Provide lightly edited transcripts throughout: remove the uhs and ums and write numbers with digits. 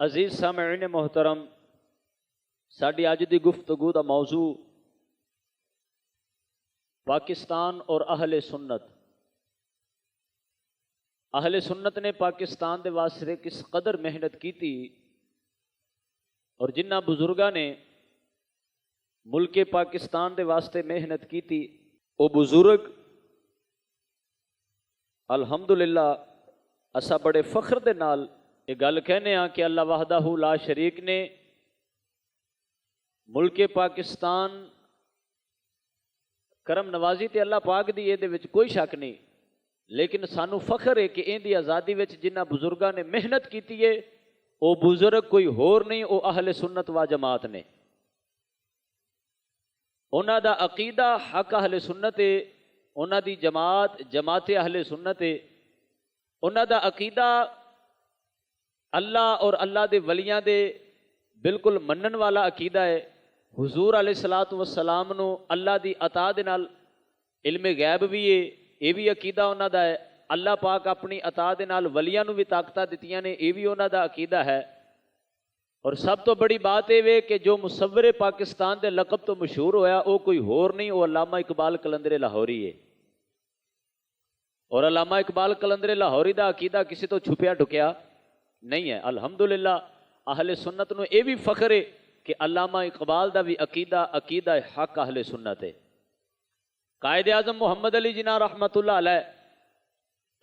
عزیز سامعین محترم، ساڈی اج دی گفتگو دا موضوع پاکستان اور اہل سنت۔ اہل سنت نے پاکستان دے واسطے کس قدر محنت کیتی اور جنہ بزرگاں نے ملک پاکستان دے واسطے محنت کیتی، وہ بزرگ الحمدللہ اسا بڑے فخر دے نال یہ گل کہنے ہاں کہ اللہ وحدہ لا شریک نے ملک پاکستان کرم نوازی تے اللہ پاک دی یہ دے وچ کوئی شک نہیں، لیکن سانو فخر ہے کہ ان دی آزادی وچ جنہ بزرگاں نے محنت کیتی ہے وہ بزرگ کوئی ہور نہیں، وہ اہل سنت و جماعت نے۔ انہاں دا عقیدہ حق اہل سنت ہے، انہاں دی جماعت اہل سنت ہے، انہاں دا عقیدہ اللہ اور اللہ دے ولیاں دے بالکل منن والا عقیدہ ہے۔ حضور علیہ الصلوۃ والسلام نو اللہ دی عطا دے نال علم غیب بھی ہے، یہ بھی عقیدہ انہاں دا ہے۔ اللہ پاک اپنی عطا دے نال ولیاں نو بھی طاقتاں دتیاں نے، یہ بھی انہاں دا عقیدہ ہے۔ اور سب تو بڑی بات یہ ہے کہ جو مصور پاکستان دے لقب تو مشہور ہویا وہ کوئی ہور نہیں، وہ علامہ اقبال قلندر لاہوری ہے۔ اور علامہ اقبال قلندر لاہوری دا عقیدہ کسی تو چھپیا ڈھکیا نہیں ہے۔ الحمدللہ اہل سنت نو یہ بھی فخر ہے کہ علامہ اقبال دا بھی عقیدہ حق اہل سنت ہے۔ قائد اعظم محمد علی جناح رحمت اللہ علیہ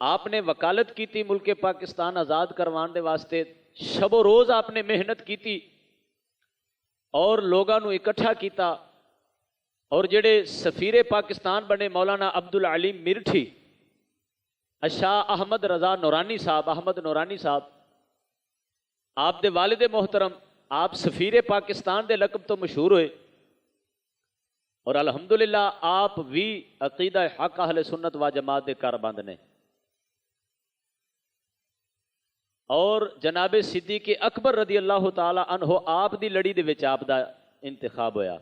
آپ نے وکالت کی تھی ملک پاکستان آزاد کروان دے واسطے، شب و روز آپ نے محنت کی تھی اور لوگاں نو اکٹھا کیتا، اور جڑے سفیر پاکستان بنے مولانا عبدالعلیم مرٹھی، شاہ احمد رضا نورانی صاحب، احمد نورانی صاحب، آپ دے والد محترم، آپ سفیر پاکستان دے لقب تو مشہور ہوئے، اور الحمدللہ آپ بھی عقیدہ حق اہل سنت و جماعت دے کاربند نے۔ اور جناب صدیق اکبر رضی اللہ تعالی عنہ آپ دی لڑی دے وچ آپ دا انتخاب ہویا،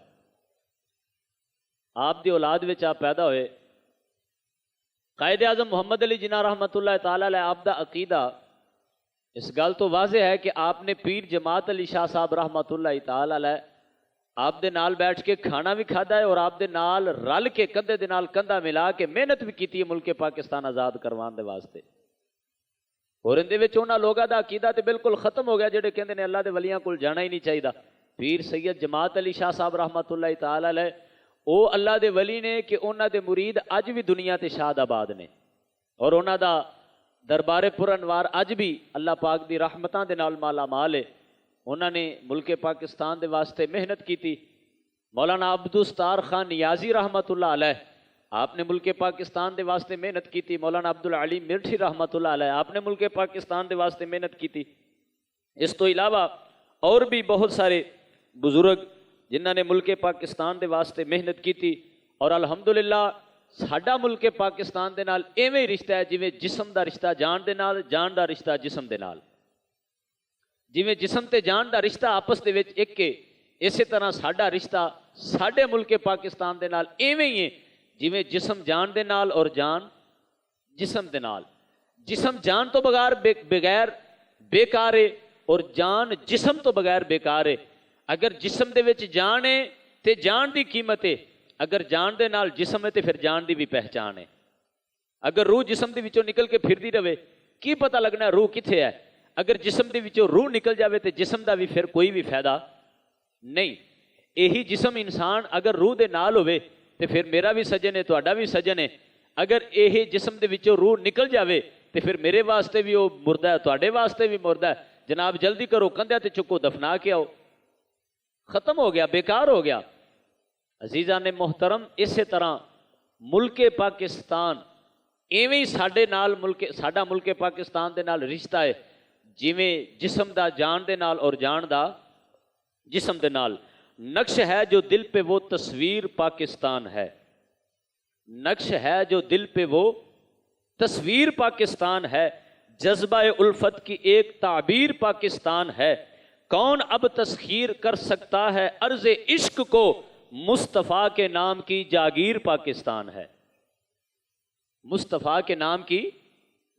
آپ دی اولاد وچ آپ پیدا ہوئے۔ قائد اعظم محمد علی جناح رحمت اللہ تعالی علیہ آپ دا عقیدہ اس گل تو واضح ہے کہ آپ نے پیر جماعت علی شاہ صاحب رحمت اللہ تعالی علیہ آپ دے نال بیٹھ کے کھانا بھی کھادا ہے، اور آپ دے نال رل کے کندھے دے نال کندھا ملا کے محنت بھی کیتی ہے ملک پاکستان آزاد کروان دے واسطے۔ اور اندے وچ انہاں لوگاں دا عقیدہ تے بالکل ختم ہو گیا جڑے کہندے نے اللہ دے ولیاں کول جانا ہی نہیں چاہیدا۔ پیر سید جماعت علی شاہ صاحب رحمت اللہ تعالی علیہ او اللہ دے ولی نے کہ انہاں دے مرید اج بھی دنیا تے شاد آباد نے، اور انہاں دا دربار پر انوار اج بھی اللہ پاک دی رحمتاں دے نال مالا مال ہے۔ انہاں نے ملک پاکستان دے واسطے محنت کی تھی۔ مولانا عبدالستار خان نیازی رحمت اللہ علیہ آپ نے ملک پاکستان دے واسطے محنت کی تھی۔ مولانا عبدالعلیم مرٹھی رحمت اللہ علیہ آپ نے ملک پاکستان دے واسطے محنت کی تھی۔ اس تو علاوہ اور بھی بہت سارے بزرگ جنہاں نے ملک پاکستان دے واسطے محنت کی تھی، اور الحمدللہ ساڈا ملک پاکستان دے نال ایویں رشتہ ہے جویں جسم دا رشتہ جان دے نال، جان دا رشتہ جسم دے نال۔ جویں جسم تے جان دا رشتہ آپس دے وچ ایک ہے، اسی طرح ساڈا رشتہ ساڈے ملک پاکستان دے نال ایویں ہی ہے جویں جسم جان دے نال اور جان جسم دے نال۔ جسم جان تو بغیر بیکار ہے، اور جان جسم تو بغیر بیکار ہے۔ اگر جسم دے وچ جان ہے تے جان دی قیمت ہے، اگر جان دے نال جسم ہے تے پھر جان دی بھی پہچان ہے۔ اگر روح جسم دے وچوں نکل کے پھردی رہے کی پتہ لگنا ہے روح کتھے ہے؟ اگر جسم دے وچوں روح نکل جاوے تے جسم دا بھی پھر کوئی بھی فائدہ نہیں۔ یہی جسم انسان اگر روح دے نال ہوئے تے پھر میرا بھی سجن ہے، تہاڈا بھی سجن ہے۔ اگر یہی جسم دے وچوں روح نکل جاوے تے پھر میرے واسطے بھی وہ مردہ ہے، تہاڈے واسطے بھی مردہ ہے۔ جناب جلدی کرو، کندھے تے چکو، دفنا کے آؤ، ختم ہو گیا، بیکار ہو گیا۔ عزیزان محترم، اسی طرح ملک پاکستان ایویں ساڈے نال ساڈا ملک پاکستان دے نال رشتہ ہے جویں جسم دا جان دے نال اور جان دا جسم دے نال۔ نقش ہے جو دل پہ وہ تصویر پاکستان ہے، نقش ہے جو دل پہ وہ تصویر پاکستان ہے، جذبہ الفت کی ایک تعبیر پاکستان ہے۔ کون اب تسخیر کر سکتا ہے عرض عشق کو، مصطفیٰ کے نام کی جاگیر پاکستان ہے۔ مصطفیٰ کے نام کی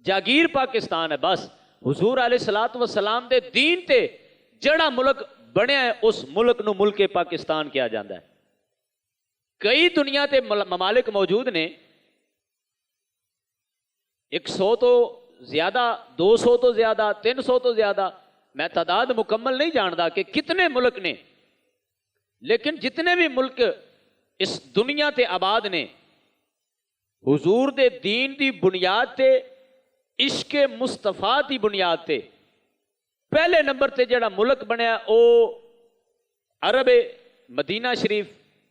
جاگیر پاکستان ہے۔ بس حضور علیہ الصلوۃ والسلام دے دین تے ਜਿਹੜਾ ਮੁਲਕ ਬਣਿਆ ਹੈ ਉਸ ਮੁਲਕ ਨੂੰ ਮੁਲਕ ਪਾਕਿਸਤਾਨ ਕਿਹਾ ਜਾਂਦਾ ਹੈ। ਕਈ ਦੁਨੀਆ ਤੇ ਮਮਾਲਿਕ ਮੌਜੂਦ ਨੇ, 100 ਤੋਂ ਜ਼ਿਆਦਾ, 200 ਤੋਂ ਜ਼ਿਆਦਾ, 300 ਤੋਂ ਜ਼ਿਆਦਾ, میں تعداد مکمل نہیں جانتا کہ کتنے ملک نے، لیکن جتنے بھی ملک اس دنیا تے آباد نے حضور دے دین دی بنیاد تے، عشق مصطفیٰ دی بنیاد تے پہلے نمبر تے جڑا ملک بنیا او عرب مدینہ شریف،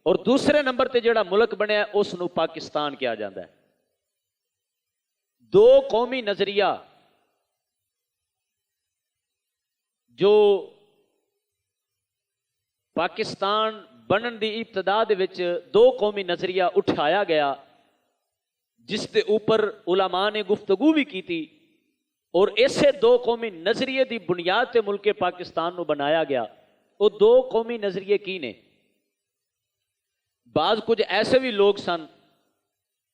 اور دوسرے نمبر تے جڑا ملک بنیا اس نو پاکستان کیا جاتا ہے۔ دو قومی نظریہ جو پاکستان بنن دی ابتدا دے وچ دو قومی نظریہ اٹھایا گیا، جس دے اوپر علماء نے گفتگو بھی کی تھی، اور ایسے دو قومی نظریے دی بنیاد تے ملک پاکستان نو بنایا گیا۔ وہ دو قومی نظریے کی نے؟ بعض کچھ ایسے بھی لوگ سن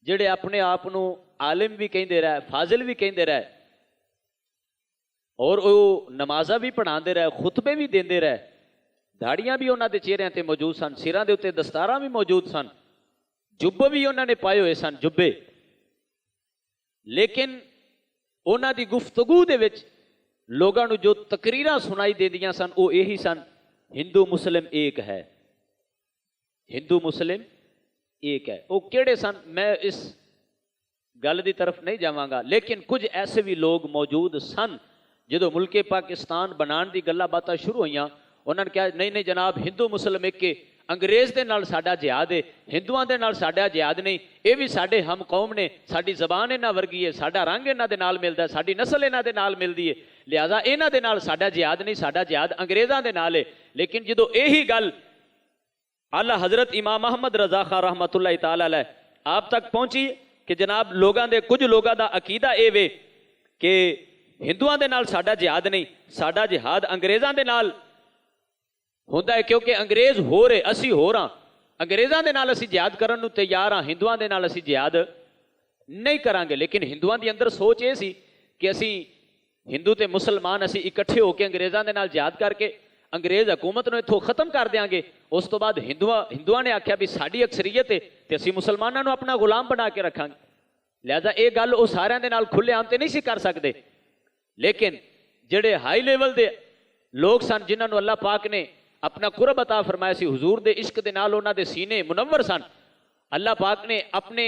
جڑے اپنے آپ نو عالم بھی کہندے رہے، فاضل بھی کہندے رہے، اور وہ نمازاں بھی پڑھاندے رہے، خطبے بھی دیندے رہے، داڑیاں بھی انہاں دے چہریاں تے موجود سن، سراں دے اوتے دستاراں بھی موجود سن، جبے بھی انہاں نے پائے ہوئے سن، جبے۔ لیکن انہاں دی گفتگو دے وچ لوگاں نو جو تقریراں سنائی دیندیاں سن وہ یہی سن، ہندو مسلم ایک ہے، ہندو مسلم ایک ہے۔ وہ کیڑے سن میں اس گل دی طرف نہیں جاواں گا، لیکن کچھ ایسے بھی لوگ موجود سن جدو ملک پاکستان بنان دی گلاں باتاں شروع ہوئیاں، انہوں نے کہا نہیں نہیں جناب ہندو مسلم ایک کے، انگریز دے نال ساڈا جہاد ہے، ہندوؤں دے نال ساڈا جہاد نہیں، یہ بھی ساڈے ہم قوم نے، ساڈی زبان انہاں ورگی ہے، ساڈا رنگ انہاں دے نال ملدا ہے، ساڈی نسل انہاں دے نال ملدی ہے، لہذا انہاں دے نال ساڈا جہاد نہیں، ساڈا جہاد انگریزاں دے نال ہے۔ لیکن جدو یہی گل اعلیٰ حضرت امام احمد رضا خان رحمۃ اللہ تعالی علیہ آپ تک پہنچی کہ جناب لوگاں دے کچھ لوگاں دا عقیدہ اے وے کہ ہندوؤں دے نال ساڈا جہاد نہیں، ساڈا جہاد انگریزاں دے نال ہوندا ہے، کیونکہ انگریز ہو رہے اسی ہو رہاں، انگریزاں دے نال اسی جہاد کرن نو تیار ہاں، ہندوؤں دے نال اسی جہاد نہیں کران گے۔ لیکن ہندوؤں دی اندر سوچ یہ سی کہ اسی ہندو تے مسلمان اسی اکٹھے ہو کے انگریزاں دے نال جہاد کر کے انگریز حکومت نو اتھوں ختم کر دیاں گے۔ اس تو بعد ہندوؤں نے آکھیا بھی ساڈی اکثریت ہے تے اسی مسلماناں نو اپنا غلام بنا کے رکھاں گے، لہذا یہ گل وہ سارے دے نال کھلے عام تے نہیں سی کر سکتے۔ لیکن جڑے ہائی لیول دے لوگ سن جنہاں نو اللہ پاک نے اپنا قرب عطا فرمایا سی، حضور دے عشق دے نال انہاں دے سینے منور سن، اللہ پاک نے اپنے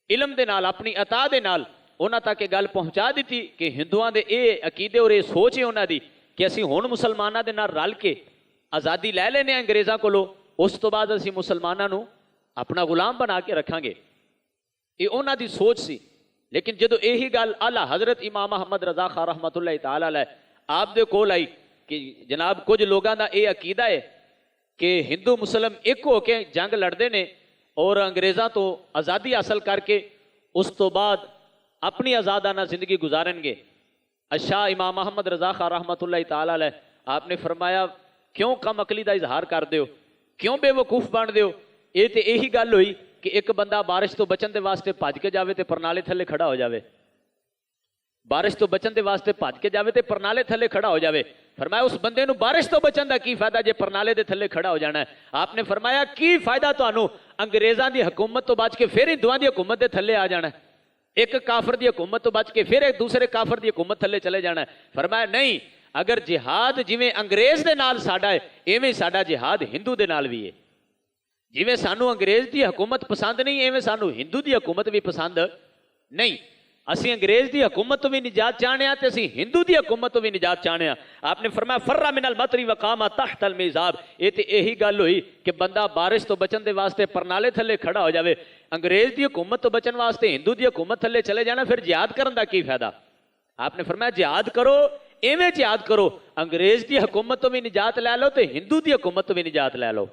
علم دے نال اپنی عطا دے نال انہاں تک گل پہنچا دیتی کہ ہندوؤں دے اے عقیدے اور اے سوچ ہے انہاں دی کہ اسی ہن مسلماناں دے نال رل کے آزادی لے لینے انگریزاں کولوں، اس تو بعد اسی مسلماناں نو اپنا غلام بنا کے رکھاں گے، یہ انہاں دی سوچ سی۔ لیکن جدو یہی گل اعلیٰ حضرت امام احمد رضا خان رحمۃ اللہ تعالی علیہ آپ دے کول آئی کہ جناب کچھ لوگاں دا یہ عقیدہ ہے کہ ہندو مسلم ایک ہو کے جنگ لڑتے ہیں اور انگریزاں تو آزادی حاصل کر کے اس تو بعد اپنی آزادانہ زندگی گزارن گے۔ شاہ امام احمد رضا خان رحمۃ اللہ تعالی علیہ آپ نے فرمایا کیوں کم عقلی دا اظہار کر دیو، کیوں بے وقوف بن دیو؟ یہ تو یہی گل ہوئی کہ ایک بندہ بارش تو بچن دے واسطے بھج کے جاوے تے پرنالے تھلے کھڑا ہو جاوے، بارش تو بچن دے واسطے بھج کے جاوے تے پرنالے تھلے کھڑا ہو جاوے۔ فرمایا اس بندے نو بارش تو بچن دا کی فائدہ جے پرنالے دے تھلے کھڑا ہو جانا ہے؟ آپ نے فرمایا کی فائدہ تانوں انگریزاں دی حکومت تو بچ کے پھر ہندوؤں دی حکومت دے تھلے آ جانا ہے، ایک کافر دی حکومت تو بچ کے پھر ایک دوسرے کافر دی حکومت تھلے چلے جانا ہے۔ فرمایا نہیں، اگر جہاد جویں انگریز دے نال ساڈا ہے ایویں ساڈا جہاد ہندو دے نال بھی ہے، جویں سانو انگریز دی حکومت پسند نہیں ایویں سانو ہندو دی حکومت بھی پسند نہیں، اسی انگریز دی حکومت تو بھی نجات چاہنے ہیں تے اسی ہندو دی حکومت تو بھی نجات چاہنے ہیں۔ آپ نے فرمایا فرّ من المطر وقام تحت المیزاب، یہ تے یہی گل ہوئی کہ بندہ بارش تو بچن دے واسطے پرنالے تھلے کھڑا ہو جاوے، انگریز دی حکومت تو بچن واسطے ہندو دی حکومت تھلے چلے جانا، پھر جہاد کرن دا کی فائدہ؟ آپ نے فرمایا جہاد کرو، ایویں جہاد کرو انگریز دی حکومت تو بھی نجات لے لو تے ہندو دی حکومت تو بھی نجات لے لو۔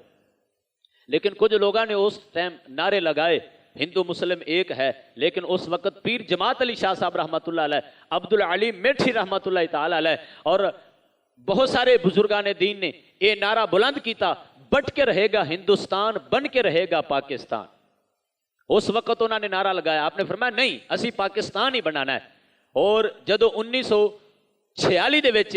لیکن کچھ لوگوں نے اس ٹائم نعرے لگائے ہندو مسلم ایک ہے، لیکن اس وقت پیر جماعت علی شاہ صاحب رحمۃ اللہ علیہ، عبدالعلیم میٹھی رحمۃ اللہ تعالی علیہ اور بہت سارے بزرگان دین نے یہ نعرہ بلند کیتا، بٹ کے رہے گا ہندوستان، بن کے رہے گا پاکستان۔ اس وقت انہوں نے نعرہ لگایا، آپ نے فرمایا نہیں اسی پاکستان ہی بنانا ہے۔ اور جدو 1946 دے وچ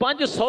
500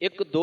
1-2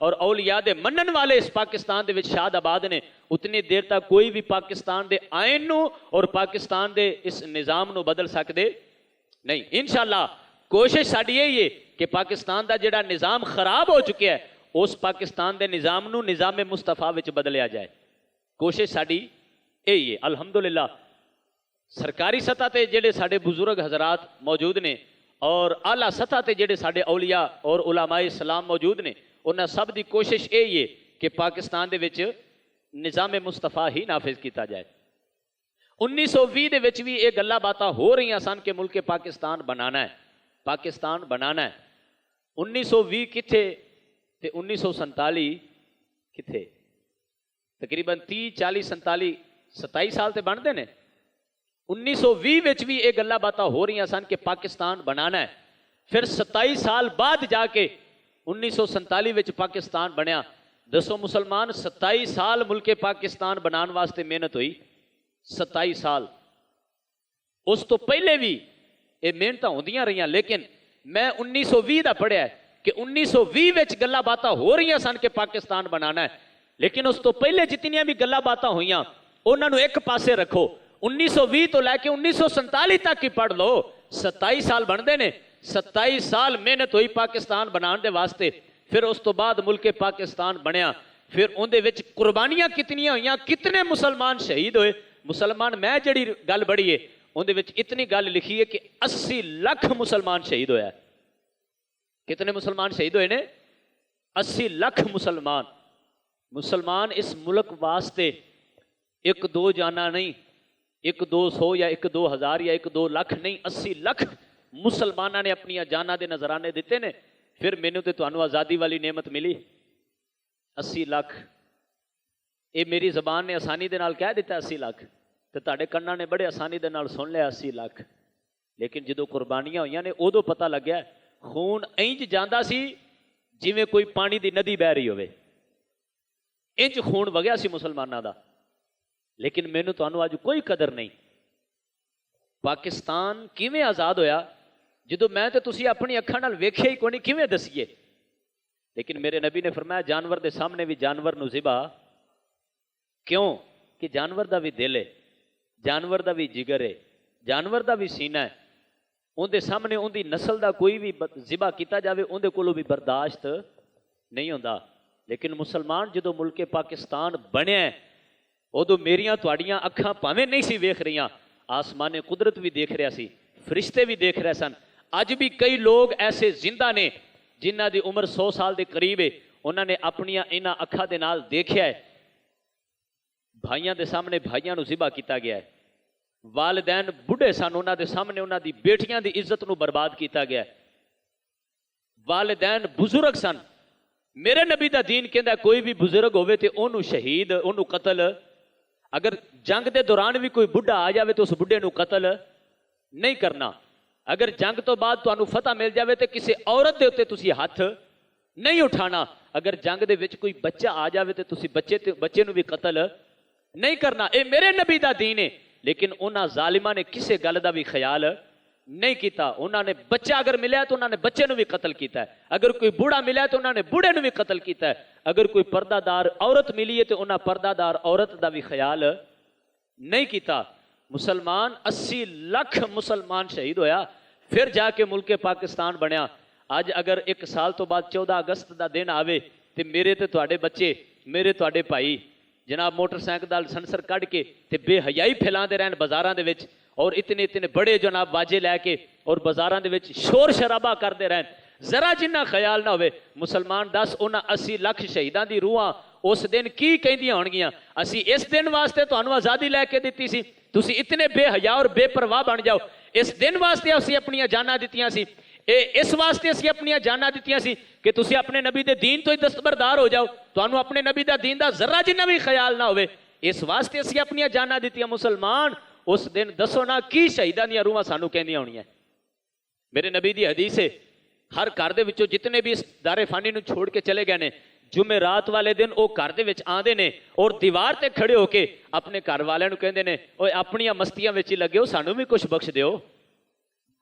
اور اولیاء دے منن والے اس پاکستان دے وچ شاد آباد نے، اتنی دیر تک کوئی بھی پاکستان دے آئین نو اور پاکستان دے اس نظام نو بدل سکدے نہیں۔ انشاءاللہ کوشش ساڈی یہی ہے کہ پاکستان دا جڑا نظام خراب ہو چکا ہے اس پاکستان دے نظام نو نظام مصطفیٰ وچ بدلیا جائے، کوشش ساڈی یہی ہے۔ الحمدللہ سرکاری سطح تے جڑے ساڈے بزرگ حضرات موجود نے اور اعلیٰ سطح تے جڑے ساڈے اولیاء اور علماء اسلام موجود نے، انہاں سب دی کوشش یہی ہے کہ پاکستان دے وچ نظام مصطفیٰ ہی نافذ کیتا جائے۔ 1920 دے وچ بھی یہ گلاں باتاں ہو رہی سن کہ ملک پاکستان بنانا ہے، پاکستان بنانا ہے۔ 1920 کتھے تے 1947 کتھے؟ تقریباً 30 40 47 27 سال تے بنتے ہیں۔ 1920 وچ بھی یہ گلاں باتاں ہو رہی سن کہ پاکستان بنانا ہے، پھر 27 سال بعد جا کے 1947 وچ پاکستان بنیا۔ دسو مسلمان 27 سال ملک پاکستان بنان واسطے محنت ہوئی، 27 سال۔ اس تو پہلے بھی یہ محنت ہوندیاں رہی، لیکن میں 1920 دا پڑھیا ہے کہ 1920 وچ گلاں باتاں ہو رہی سن کہ پاکستان بنانا ہے، لیکن اس تو پہلے جتنیاں بھی گلاں باتاں ہوئیاں انہاں نو ایک پاسے رکھو۔ 1920 تو لے کے 1947 تک ہی پڑھ لو، 27 سال بندے نے، 27 سال محنت ہوئی پاکستان بنان دے واسطے، پھر اس تو بعد ملک پاکستان بنیا، پھر ان دے وچ قربانیاں کتنیاں ہوئیاں، کتنے مسلمان شہید ہوئے۔ مسلمان میں جڑی گل بڑی ہے ان دے وچ اتنی گل لکھی ہے کہ 80 لاکھ مسلمان شہید ہویا ہے۔ کتنے مسلمان شہید ہوئے نے؟ 80 لاکھ مسلمان۔ مسلمان اس ملک واسطے ایک دو جانا نہیں، 1-200 یا 1-2 ہزار یا 1-2 لاکھ نہیں، 80 لاکھ مسلمانوں نے اپنی جاناں دے نذرانے دیتے نے، پھر مینوں تے تانوں آزادی والی نعمت ملی۔ 80 لاکھ یہ میری زبان نے آسانی دے نال کہہ دیتا 80 لاکھ، تے تہاڈے کناں نے بڑے آسانی دے نال سن لیا 80 لاکھ، لیکن جدوں قربانیاں ہوئیاں نے ادوں پتہ لگیا خون انج جاندا سی جویں کوئی پانی دی ندی بہ رہی ہوئے، انج خون وگیا سی مسلماناں دا، لیکن مینوں تانوں اج کوئی قدر نہیں۔ پاکستان کیویں آزاد ہویا جدوں میں تے تسی اپنی اکھاں نال ویکھیا ہی کوئی نہیں، کیویں دسیے؟ لیکن میرے نبی نے فرمایا جانور دے سامنے بھی جانور نو ذبح کیوں؟ کہ جانور دا بھی دل ہے، جانور دا بھی جگر ہے، جانور دا بھی سینہ ہے، ان دے سامنے ان دی نسل دا کوئی بھی ذبح کیتا جاوے ان دے کولوں بھی برداشت نہیں ہوندا۔ لیکن مسلمان جدوں ملک پاکستان بنیا ہے ادو میریاں تواڈیاں اکھاں پاویں نہیں سی ویکھ رہیاں، آسمان قدرت بھی دیکھ رہا سی، فرشتے بھی دیکھ رہے سن۔ اج بھی کئی لوگ ایسے زندہ نے جنہ دی عمر 100 سال دے قریب ہے، انہوں نے اپنیاں انہاں اکھاں دے نال دیکھیا ہے بھائیاں دے سامنے بھائیاں نو ذبح کیتا گیا ہے، والدین بڑھے سن انہاں دے سامنے انہاں دی بیٹیاں دی عزت نو برباد کیتا گیا ہے، والدین بزرگ سن۔ میرے نبی دا دین کہندا کوئی بھی بزرگ ہوئے تے اونوں شہید اونوں قتل، اگر جنگ دے دوران بھی کوئی بڑھا آ جاوے تو اس بڑھے نو قتل نہیں کرنا، اگر جنگ تو بعد تانوں فتح مل جاوے تے کسی عورت دے اوتے تسی ہاتھ نہیں اٹھانا، اگر جنگ دے وچ کوئی بچہ آ جاوے تے تسی بچے نو بھی قتل نہیں کرنا۔ اے میرے نبی دا دین ہے، لیکن انہاں ظالماں نے کسے گل دا بھی خیال نہیں کیتا۔ انہاں نے بچہ اگر ملیا تو انہاں نے بچے نو بھی قتل کیتا ہے، اگر کوئی بوڑھا ملیا تو انہاں نے بوڑھے نو بھی قتل کیتا ہے، اگر کوئی پردہ دار عورت ملی ہے تو انہاں پردہ دار عورت دا بھی خیال نہیں کیتا۔ مسلمان 80 لاکھ مسلمان شہید ہویا، پھر جا کے ملک پاکستان بنیا۔ آج اگر 1 سال تو بعد 14 اگست دا دن آوے تے میرے تے تواڈے بچے میرے تواڈے بھائی جناب موٹر سائیکل دال سنسر کڈ کے تے بے حیائی پھیلاندے رہن بازاراں دے وچ، اور اتنے بڑے جناب واجے لے کے اور بازاراں دے وچ شور شرابہ کردے رہن، ذرا جنہ خیال نہ ہوئے۔ مسلمان دس انہاں 80 لاکھ شہیداں دی روحاں اس دن کی کہندیاں ہونگیاں؟ اسی اس دن واسطے تانوں آزادی لے کے دتی سی، تسی اتنے بے حیا اور بے پرواہ بن جاؤ۔ اس دن واسطے اسی اپنیاں جاناں دتیاں سی، اس واسطے اسی اپنیاں جاناں دتیاں سی کہ تسی اپنے نبی دے دین تو ہی دستبردار ہو جاؤ، تانوں اپنے نبی دا دین دا ذرا جنہ بھی خیال نہ ہوئے، اس واسطے اسی اپنیاں جاناں دتیاں۔ مسلمان اس دن دسو نا کی شہیداں دیاں روحاں سانوں کہندیاں ہونیاں؟ میرے نبی دی حدیث ہے ہر گھر دے وچوں جتنے بھی اس دار فانی نو چھوڑ کے چلے گئے نے، جمعرات والے دن وہ گھر دے وچ آندے نے اور دیوار تے کھڑے ہو کے اپنے گھر والے نو کہندے نے اوے اپنیاں مستیاں وچ ہی لگے ہو، سانوں بھی کچھ بخش دیو،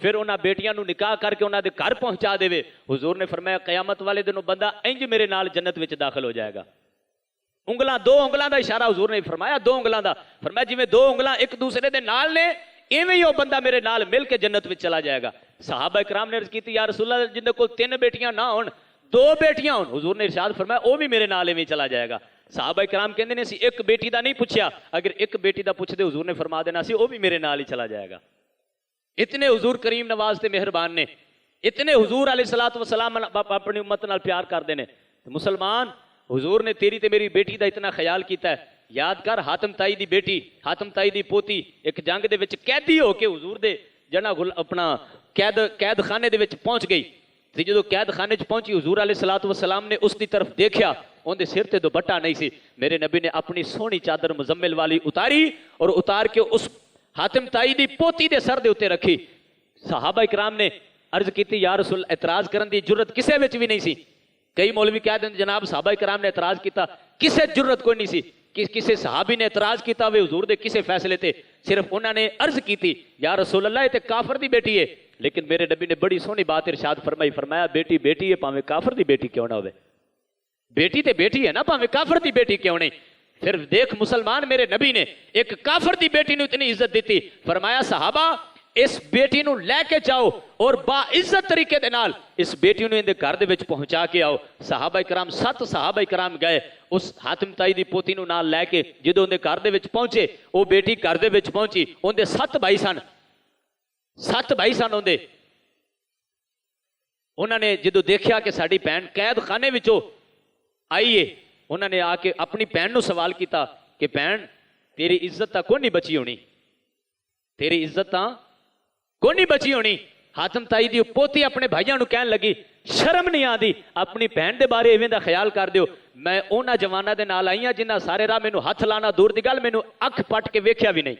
پھر انہاں بیٹیاں نو نکاح کر کے انہاں دے گھر پہنچا دے. حضور نے فرمایا قیامت والے دنوں بندہ انج میرے نال جنت وچ داخل ہو جائے گا. انگلاں دو انگلاں دا اشارہ حضور نے فرمایا, دو انگلاں دا. فرمایا جویں دو انگلاں ایک دوسرے دے نال نے ایویں ہی وہ بندہ میرے نال مل کے جنت وچ چلا جائے گا. صحابہ کرام نے عرض کیتی یا رسول اللہ جن دے کول 3 بیٹیاں نہ ہون 2 بیٹیاں ہون, حضور نے ارشاد فرمایا وہ بھی میرے نال ایویں چلا جائے گا. صحابہ کرام کہندے نے اسی ایک بیٹی دا نہیں پوچھیا, اگر ایک بیٹی دا پوچھ دے حضور نے فرما دینا سی وہ بھی میرے نال ہی چلا جائے گا. اتنے حضور کریم نواز تے مہربان نے, اتنے حضور علیہ الصلوۃ والسلام اپنی امت نال پیار کردے نے. مسلمان حضور نے تیری تے میری بیٹی دا اتنا خیال کیتا ہے. یاد کر حاتم تائی دی بیٹی, حاتم تائی دی پوتی ایک جنگ دے وچ قیدی ہو کے حضور دے جنا اپنا قید خانے دے وچ پہنچ گئی. تے جدوں قید خانے چ پہنچی حضور علیہ الصلوۃ والسلام نے اس دی طرف دیکھیا, اون دے سر تے دوپٹہ نہیں سی. میرے نبی نے اپنی سونی چادر مزمل والی اتاری اور اتار کے اس حاتم تائی دی پوتی دے سر دے اوتے رکھی. صحابہ کرام نے عرض کیتی یا رسول اعتراض کرن دی جرت کسے وچ بھی نہیں سی. کئی مولوی کہہ دیں جناب صحابہ کرام نے اعتراض کیتا, کسے جرت کوئی نہیں سی. کسے صحابی نے اعتراض کیتا ہوئے حضور دے کسے فیصلے تے, صرف انہوں نے عرض کیتی یا رسول اللہ یہ تے کافر دی بیٹی ہے. لیکن میرے نبی نے بڑی سونی بات ارشاد فرمائی, فرمایا بیٹی بیٹی ہے پاویں کافر دی بیٹی کیوں نہ ہوئے. بیٹی تے بیٹی ہے نا, پاویں کافر دی بیٹی کیوں نہیں. پھر دیکھ مسلمان میرے نبی نے ایک کافر دی بیٹی نو اتنی عزت دیتی. فرمایا صحابہ اس بیٹی نو لے کے جاؤ اور با عزت طریقے دے نال اس بیٹی نو اندے گھر دے وچ پہنچا کے آؤ. صحابہ کرام 7 صحابہ کرام گئے اس حاتم تائی دی پوتی نو نال لے کے. جدوں اندے گھر دے وچ پہنچے وہ بیٹی گھر دے وچ پہنچی, اندے 7 بھائی سن, 7 بھائی سن اندے. انہوں نے جدوں دیکھیا کہ ساڈی بہن قید خانے وچوں آئی ہے, انہوں نے آ کے اپنی بہن نو سوال کیتا کہ بہن تیری عزت تا کوئی نہیں بچی ہونی, تیری عزت تا کوئی نہیں بچی ہونی. حاتم تائی دی پوتی اپنے بھائیاں نو کہن لگی شرم نہیں آندی, اپنی بہن دے بارے ایویں دا خیال کر دیو. میں انہاں جواناں دے نال آئی ہاں جنہاں سارے راہ مینوں ہاتھ لانا دور دی گل, مینوں اکھ پٹ کے ویکھیا بھی نہیں,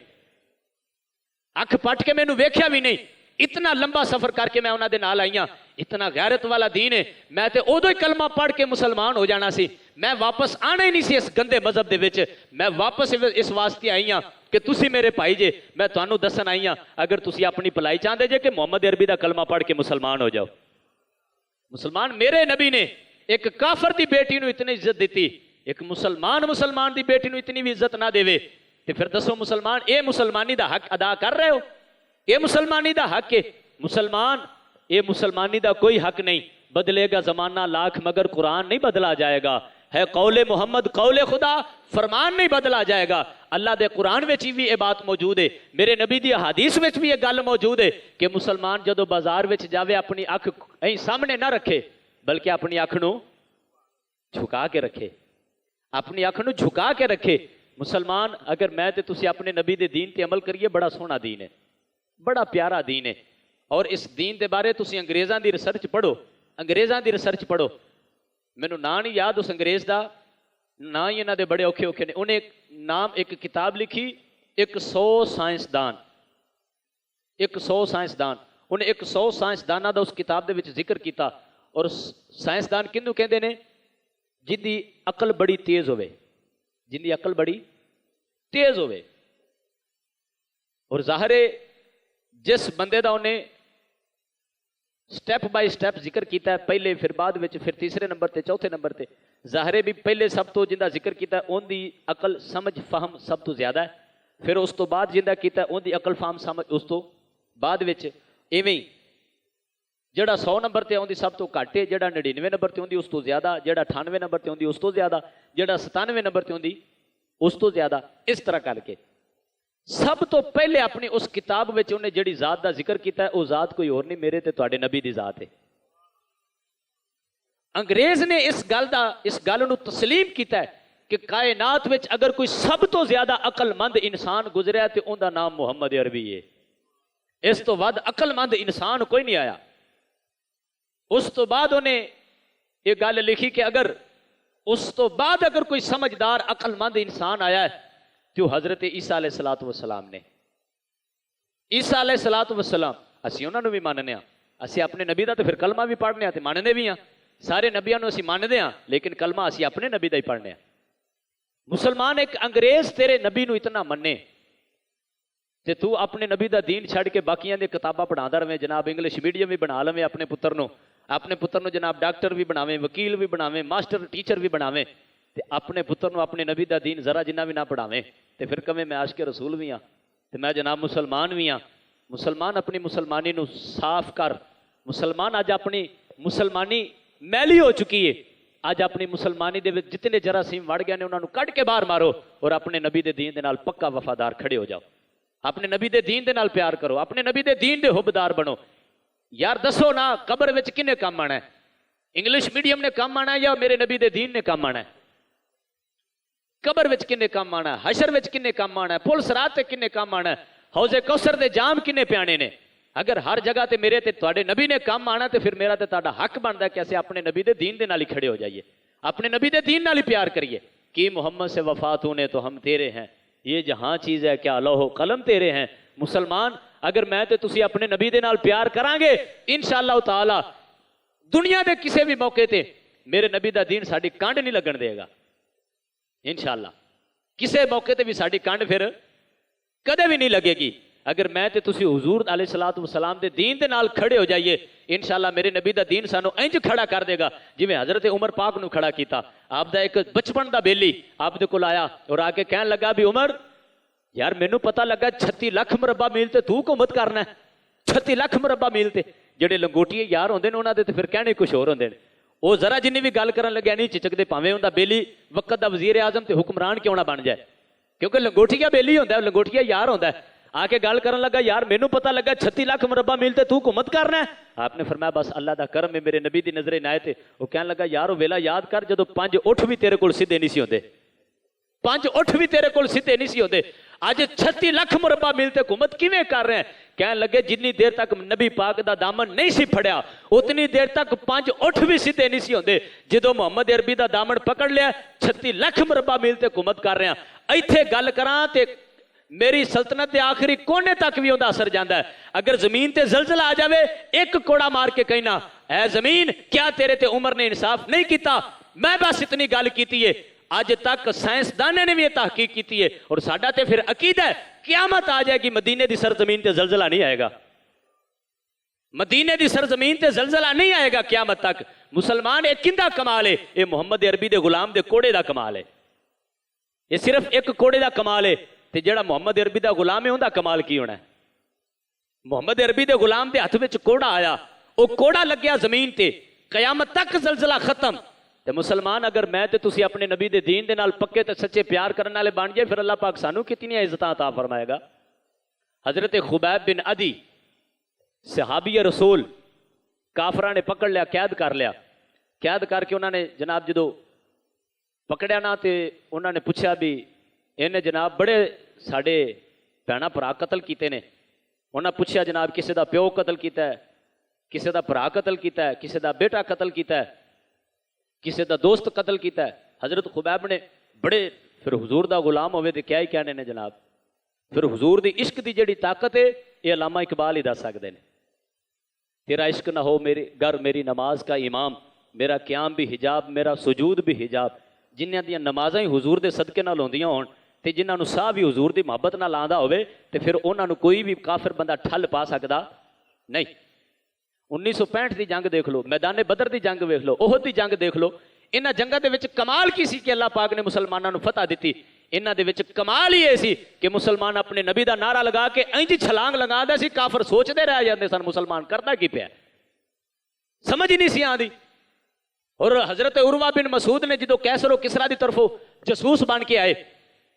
اکھ پٹ کے مینوں ویکھیا بھی نہیں. اتنا لمبا سفر کر کے میں انہاں دے نال آئی ہاں. اتنا غیرت والا دین ہے. میں تے ادو ہی کلمہ پڑھ کے مسلمان ہو جانا سی, میں واپس آنا ہی نہیں سی اس گندے مذہب دے وچ. میں واپس اس واسطے آئی ہاں کہ تسی میرے بھائی جے, میں تانوں دسن آئی ہاں اگر تسی اپنی بھلائی چاہندے جے کہ محمد عربی دا کلمہ پڑھ کے مسلمان ہو جاؤ. مسلمان میرے نبی نے ایک کافر دی بیٹی نو اتنی عزت دیتی, ایک مسلمان دی بیٹی نو اتنی بھی عزت نہ دے تے پھر دسو مسلمان اے مسلمانی دا حق ادا کر رہے ہو؟ اے مسلمانی دا حق ہے. مسلمان اے مسلمانی دا کوئی حق نہیں. بدلے گا زمانہ لاکھ مگر قرآن نہیں بدلا جائے گا. ہے قول محمد قول خدا, فرمان نہیں بدلا جائے گا. اللہ دے قرآن وچ بھی یہ بات موجود ہے, میرے نبی دی حدیث وچ بھی یہ گل موجود ہے کہ مسلمان جدو بازار وچ جاوے اپنی اکھ ایں سامنے نہ رکھے بلکہ اپنی اکھ نو جھکا کے رکھے, اپنی اکھ نو جھکا کے رکھے. مسلمان اگر میں تے تسی اپنے نبی دے دین تے عمل کریے, بڑا سونا دین ہے, بڑا پیارا دین ہے. اور اس دین دے بارے تسی انگریزاں دی ریسرچ پڑھو, انگریزاں دی ریسرچ پڑھو. مینوں نام نہیں یاد اس انگریز دا, نا ہی انہاں دے بڑے اوکھے اوکھے نے. انہیں نام ایک کتاب لکھی 100 سائنسدان, 100 سائنسدان. انہیں 100 سائنسداناں دا اس کتاب دے وچ ذکر کیتا. اور سائنسدان کینوں کہندے نے جن دی عقل بڑی تیز ہوئے, جن دی عقل بڑی تیز ہوئے. اور ظاہر ہے جس بندے دا انہیں سٹیپ بائی سٹیپ ذکر کیتا ہے, پہلے پھر بعد وچ پھر تیسرے نمبر تے چوتھے نمبر تے, ظاہر ہے بھی پہلے سب تو جندہ ذکر کیتا ہے اون دی عقل سمجھ فہم سب تو زیادہ ہے. پھر اس تو بعد جندہ کیتا ہے اون دی عقل فہم سمجھ اس تو بعد وچ ایویں جڑا 100 نمبر تے اون دی سب تو گھٹ ہے, جڑا 99 نمبر تے اون دی اس تو زیادہ, جڑا 98 نمبر تے اون دی اس تو زیادہ, جڑا 97 نمبر تے اون دی اس تو زیادہ. اس طرح کر کے سب تو پہلے اپنی اس کتاب وچ انہیں جڑی ذات دا ذکر کیتا ہے وہ ذات کوئی اور نہیں, میرے تے تواڈے نبی دی ذات ہے. انگریز نے اس گل نو تسلیم کیتا ہے کہ کائنات وچ اگر کوئی سب تو زیادہ عقل مند انسان گزریا تے اون دا نام محمد عربی ہے. اس تو بعد عقل مند انسان کوئی نہیں آیا. اس تو بعد انہیں یہ گل لکھی کہ اگر اس تو بعد اگر کوئی سمجھدار عقل مند انسان آیا ہے تو حضرت عیسیٰ علیہ الصلوۃ والسلام نے. عیسیٰ علیہ الصلوۃ والسلام اسی انہوں نے بھی ماننے ہاں, اسی اپنے نبی دا تو پھر کلمہ بھی پڑھنے ہاں تے ماننے بھی ہاں. سارے نبیوں اسی ماننے ہاں لیکن کلمہ اسی اپنے نبی دا ہی پڑھنے ہاں. مسلمان ایک انگریز تیرے نبی نو اتنا مننے, ਤੇ ਤੂੰ ਆਪਣੇ ਨਬੀ ਦਾ ਦੀਨ ਛੱਡ ਕੇ ਬਾਕੀਆਂ ਦੀਆਂ ਕਿਤਾਬਾਂ ਪੜ੍ਹਾਉਂਦਾ ਰਵੇਂ, ਜਨਾਬ ਇੰਗਲਿਸ਼ ਮੀਡੀਅਮ ਵੀ ਬਣਾ ਲਵੇਂ ਆਪਣੇ ਪੁੱਤਰ ਨੂੰ ਜਨਾਬ ਡਾਕਟਰ ਵੀ ਬਣਾਵੇਂ, ਵਕੀਲ ਵੀ ਬਣਾਵੇਂ, ਮਾਸਟਰ ਟੀਚਰ ਵੀ ਬਣਾਵੇਂ, ਤੇ ਆਪਣੇ ਪੁੱਤਰ ਨੂੰ ਆਪਣੇ ਨਬੀ ਦਾ ਦੀਨ ਜ਼ਰਾ ਜਿੰਨਾ ਵੀ ਨਾ ਪੜ੍ਹਾਵੇਂ, ਤੇ ਫਿਰ ਕਵੇਂ ਮੈਂ ਆਸ਼ਕ ਰਸੂਲ ਵੀ ਹਾਂ ਤੇ ਮੈਂ ਜਨਾਬ ਮੁਸਲਮਾਨ ਵੀ ਹਾਂ। ਮੁਸਲਮਾਨ ਆਪਣੀ ਮੁਸਲਮਾਨੀ ਨੂੰ ਸਾਫ਼ ਕਰ। ਮੁਸਲਮਾਨ ਅੱਜ ਆਪਣੀ ਮੁਸਲਮਾਨੀ ਮੈਲੀ ਹੋ ਚੁੱਕੀ ਹੈ। ਅੱਜ ਆਪਣੀ ਮੁਸਲਮਾਨੀ ਦੇ ਵਿੱਚ ਜਿਤਨੇ ਜਰਾਸੀਮ ਵੜ ਗਏ ਨੇ ਉਹਨਾਂ ਨੂੰ ਕੱਢ ਕੇ ਬਾਹਰ ਮਾਰੋ ਔਰ ਆਪਣੇ ਨਬੀ ਦੇ ਦੀਨ ਦੇ ਨਾਲ ਪੱਕਾ ਵਫਾਦਾਰ ਖੜੇ ਹੋ ਜਾਓ। ਆਪਣੇ ਨਬੀ ਦੇ ਦੀਨ ਦੇ ਨਾਲ ਪਿਆਰ ਕਰੋ, ਆਪਣੇ ਨਬੀ ਦੇ ਦੀਨ ਦੇ ਹੁਬਦਾਰ ਬਣੋ। ਯਾਰ ਦੱਸੋ ਨਾ, ਕਬਰ ਵਿੱਚ ਕਿੰਨੇ ਕੰਮ ਆਣਾ ਹੈ? ਇੰਗਲਿਸ਼ ਮੀਡੀਅਮ ਨੇ ਕੰਮ ਆਣਾ ਜਾਂ ਮੇਰੇ ਨਬੀ ਦੇ ਦੀਨ ਨੇ ਕੰਮ ਆਣਾ ਹੈ? ਕਬਰ ਵਿੱਚ ਕਿੰਨੇ ਕੰਮ ਆਣਾ ਹੈ? ਹਸ਼ਰ ਵਿੱਚ ਕਿੰਨੇ ਕੰਮ ਆਣਾ ਹੈ? ਪੁਲ ਸਰਾਤ ਤੇ ਕਿੰਨੇ ਕੰਮ ਆਣਾ ਹੈ? ਹੌਜ਼ੇ ਕੌਸਰ ਦੇ ਜਾਮ ਕਿੰਨੇ ਪਿਆਣੇ ਨੇ? ਅਗਰ ਹਰ ਜਗ੍ਹਾ ਤੇ ਮੇਰੇ ਤੇ ਤੁਹਾਡੇ ਨਬੀ ਨੇ ਕੰਮ ਆਣਾ ਤੇ ਫਿਰ ਮੇਰਾ ਤੇ ਤੁਹਾਡਾ ਹੱਕ ਬਣਦਾ ਕਿ ਅਸੀਂ ਆਪਣੇ ਨਬੀ ਦੇ ਦੀਨ ਦੇ ਨਾਲ ਹੀ ਖੜੇ ਹੋ ਜਾਈਏ, ਆਪਣੇ ਨਬੀ ਦੇ ਦੀਨ ਨਾਲ ਹੀ ਪਿਆਰ ਕਰੀਏ। کہ محمد سے وفا تو نے تو ہم تیرے ہیں، یہ جہاں چیز ہے کیا لوح و قلم تیرے ہیں۔ مسلمان اگر میں تے تسی اپنے نبی دے نال پیار کرانگے انشاءاللہ تعالی دنیا دے کسے بھی موقع تے میرے نبی دا دین ساڑی کانڈ نہیں لگن دے گا انشاءاللہ، کسے موقع تے بھی ساڑی کانڈ پھر کدے بھی نہیں لگے گی۔ اگر میں تے تسی حضور علیہ السلام دے دین دے نال کھڑے ہو جائیے انشاءاللہ میرے نبی دا دین سانو انج کھڑا کر دے گا جویں حضرت عمر پاک نو کھڑا کیتا۔ آپ دا ایک بچپن دا بیلی آپ دے کول آیا اور آ کے کہن لگا بھی عمر یار مینوں پتہ لگا 36 لاکھ مربع میل تے تو حکومت کرنا ہے، 36 لاکھ مربع میل تے جڑے لنگوٹیے یار ہوندے نے انہاں دے تے پھر کہنے کچھ ہور ہوندے نے۔ وہ ذرا جنی بھی گل کرن لگیا نہیں چچکدے پاویں اوندا بیلی وقت دا وزیر اعظم تے حکمران کیوں نہ بن جائے، کیونکہ لنگوٹیا بیلی ہوندا ہے، لنگوٹیا یار ہوندا ہے۔ آ کے گل کرن لگا یار مینوں پتہ لگا 36 لاکھ مربع میل تے تو حکومت کرنا ہے۔ آپ نے فرمایا بس اللہ دا کرم ہے میرے نبی دی نظر عنایت ہے۔ وہ کہن لگا یار وہ ویلا یاد کر جدو 5 اٹھ بھی تیرے کول سیدھے نہیں سی ہوندے، 5 اٹھ بھی تیرے کول سیدھے نہیں سی ہوندے، اج 36 لاکھ مربع میل تے حکومت کیویں کر رہے ہیں؟ کہن لگے جتنی دیر تک نبی پاک دا دامن نہیں سی پھڑیا اتنی دیر تک 5 اٹھ بھی سیدھے نہیں سی ہوندے، جدو محمد عربی دا دامن پکڑ لیا 36 لاکھ مربع میل تے حکومت کر رہے ہیں۔ ایتھے گل کراں تے میری سلطنت دے آخری کونے تک بھی اوندا اثر جاندا ہے۔ اگر زمین تے زلزلہ آ جاوے ایک کوڑا مار کے کہنا اے زمین کیا تیرے تے عمر نے انصاف نہیں کیتا؟ میں بس اتنی گل کیتی ہے۔ آج تک سائنسدانوں نے بھی یہ تحقیق کیتی ہے اور ساڈا تے پھر عقیدہ ہے قیامت آ جائے گی مدینے دی سرزمین تے زلزلہ نہیں آئے گا، مدینے دی سرزمین تے زلزلہ نہیں آئے گا قیامت تک۔ مسلمان ایک کندہ کمال ہے، یہ محمد عربی دے غلام دے کوڑے دا کمال ہے، یہ صرف ایک کوڑے دا کمال ہے۔ تے جڑا محمد عربی دا غلام ہے اوندا کمال کی ہونا ہے؟ محمد عربی دے غلام دے ہاتھ وچ کوڑا آیا، او کوڑا لگیا زمین تے، قیامت تک زلزلہ ختم۔ تے مسلمان اگر میں تے تسی اپنے نبی دے دین دے نال پکے تے سچے پیار کرنے والے بن جائے پھر اللہ پاک سانو کتنی عزتاں عطا فرمائے گا۔ حضرت خبیب بن عدی صحابی رسول کافراں نے پکڑ لیا، قید کر لیا، قید کر کے انہوں نے جناب جدو پکڑیا نا تے انہوں نے پوچھا بھی انہیں جناب بڑے ساڑے بھینا بھرا قتل کیتے نے۔ انہوں نے پوچھا جناب کسی دا پیو قتل کیتا ہے، کسی دا بھرا قتل کیتا ہے، کسی دا بیٹا قتل کیتا ہے، کسی دا دوست قتل کیتا ہے۔ حضرت خبیب نے بڑے پھر حضور دا غلام ہوئے دے کیا ہی کہنے نے جناب، پھر حضور دی عشق دی جڑی طاقت ہے یہ علامہ اقبال ہی دس سکتے ہیں۔ تیرا عشق نہ ہو میری گر میری نماز کا امام، میرا قیام بھی حجاب میرا سجود بھی حجاب۔ جنہاں دیاں نمازاں ہی حضور دے صدقے نال ہوندیاں ہون تے جنہاں نو ساہ بھی حضور دی محبت نال آندا ہوئے تے پھر انہاں نو کوئی بھی کافر بندہ ٹھل پا سکدا نہیں۔ 1965 دی جنگ دیکھ لو، میدان بدر دی جنگ دیکھ لو، احد دی جنگ دیکھ لو، انہاں جنگاں دے وچ کمال کی سی کہ اللہ پاک نے مسلماناں نو فتح دتی؟ انہاں دے وچ کمال ہی سی کہ مسلمان اپنے نبی دا نعرہ لگا کے انج چھلانگ لگا دے سی، کافر سوچدے رہ جاندے سن مسلمان کردا کی پیا، سمجھ نہیں سی آندی۔ اور حضرت عروہ بن مسعود نے جدو کیسر و کسرا دی طرفوں جاسوس بن کے آئے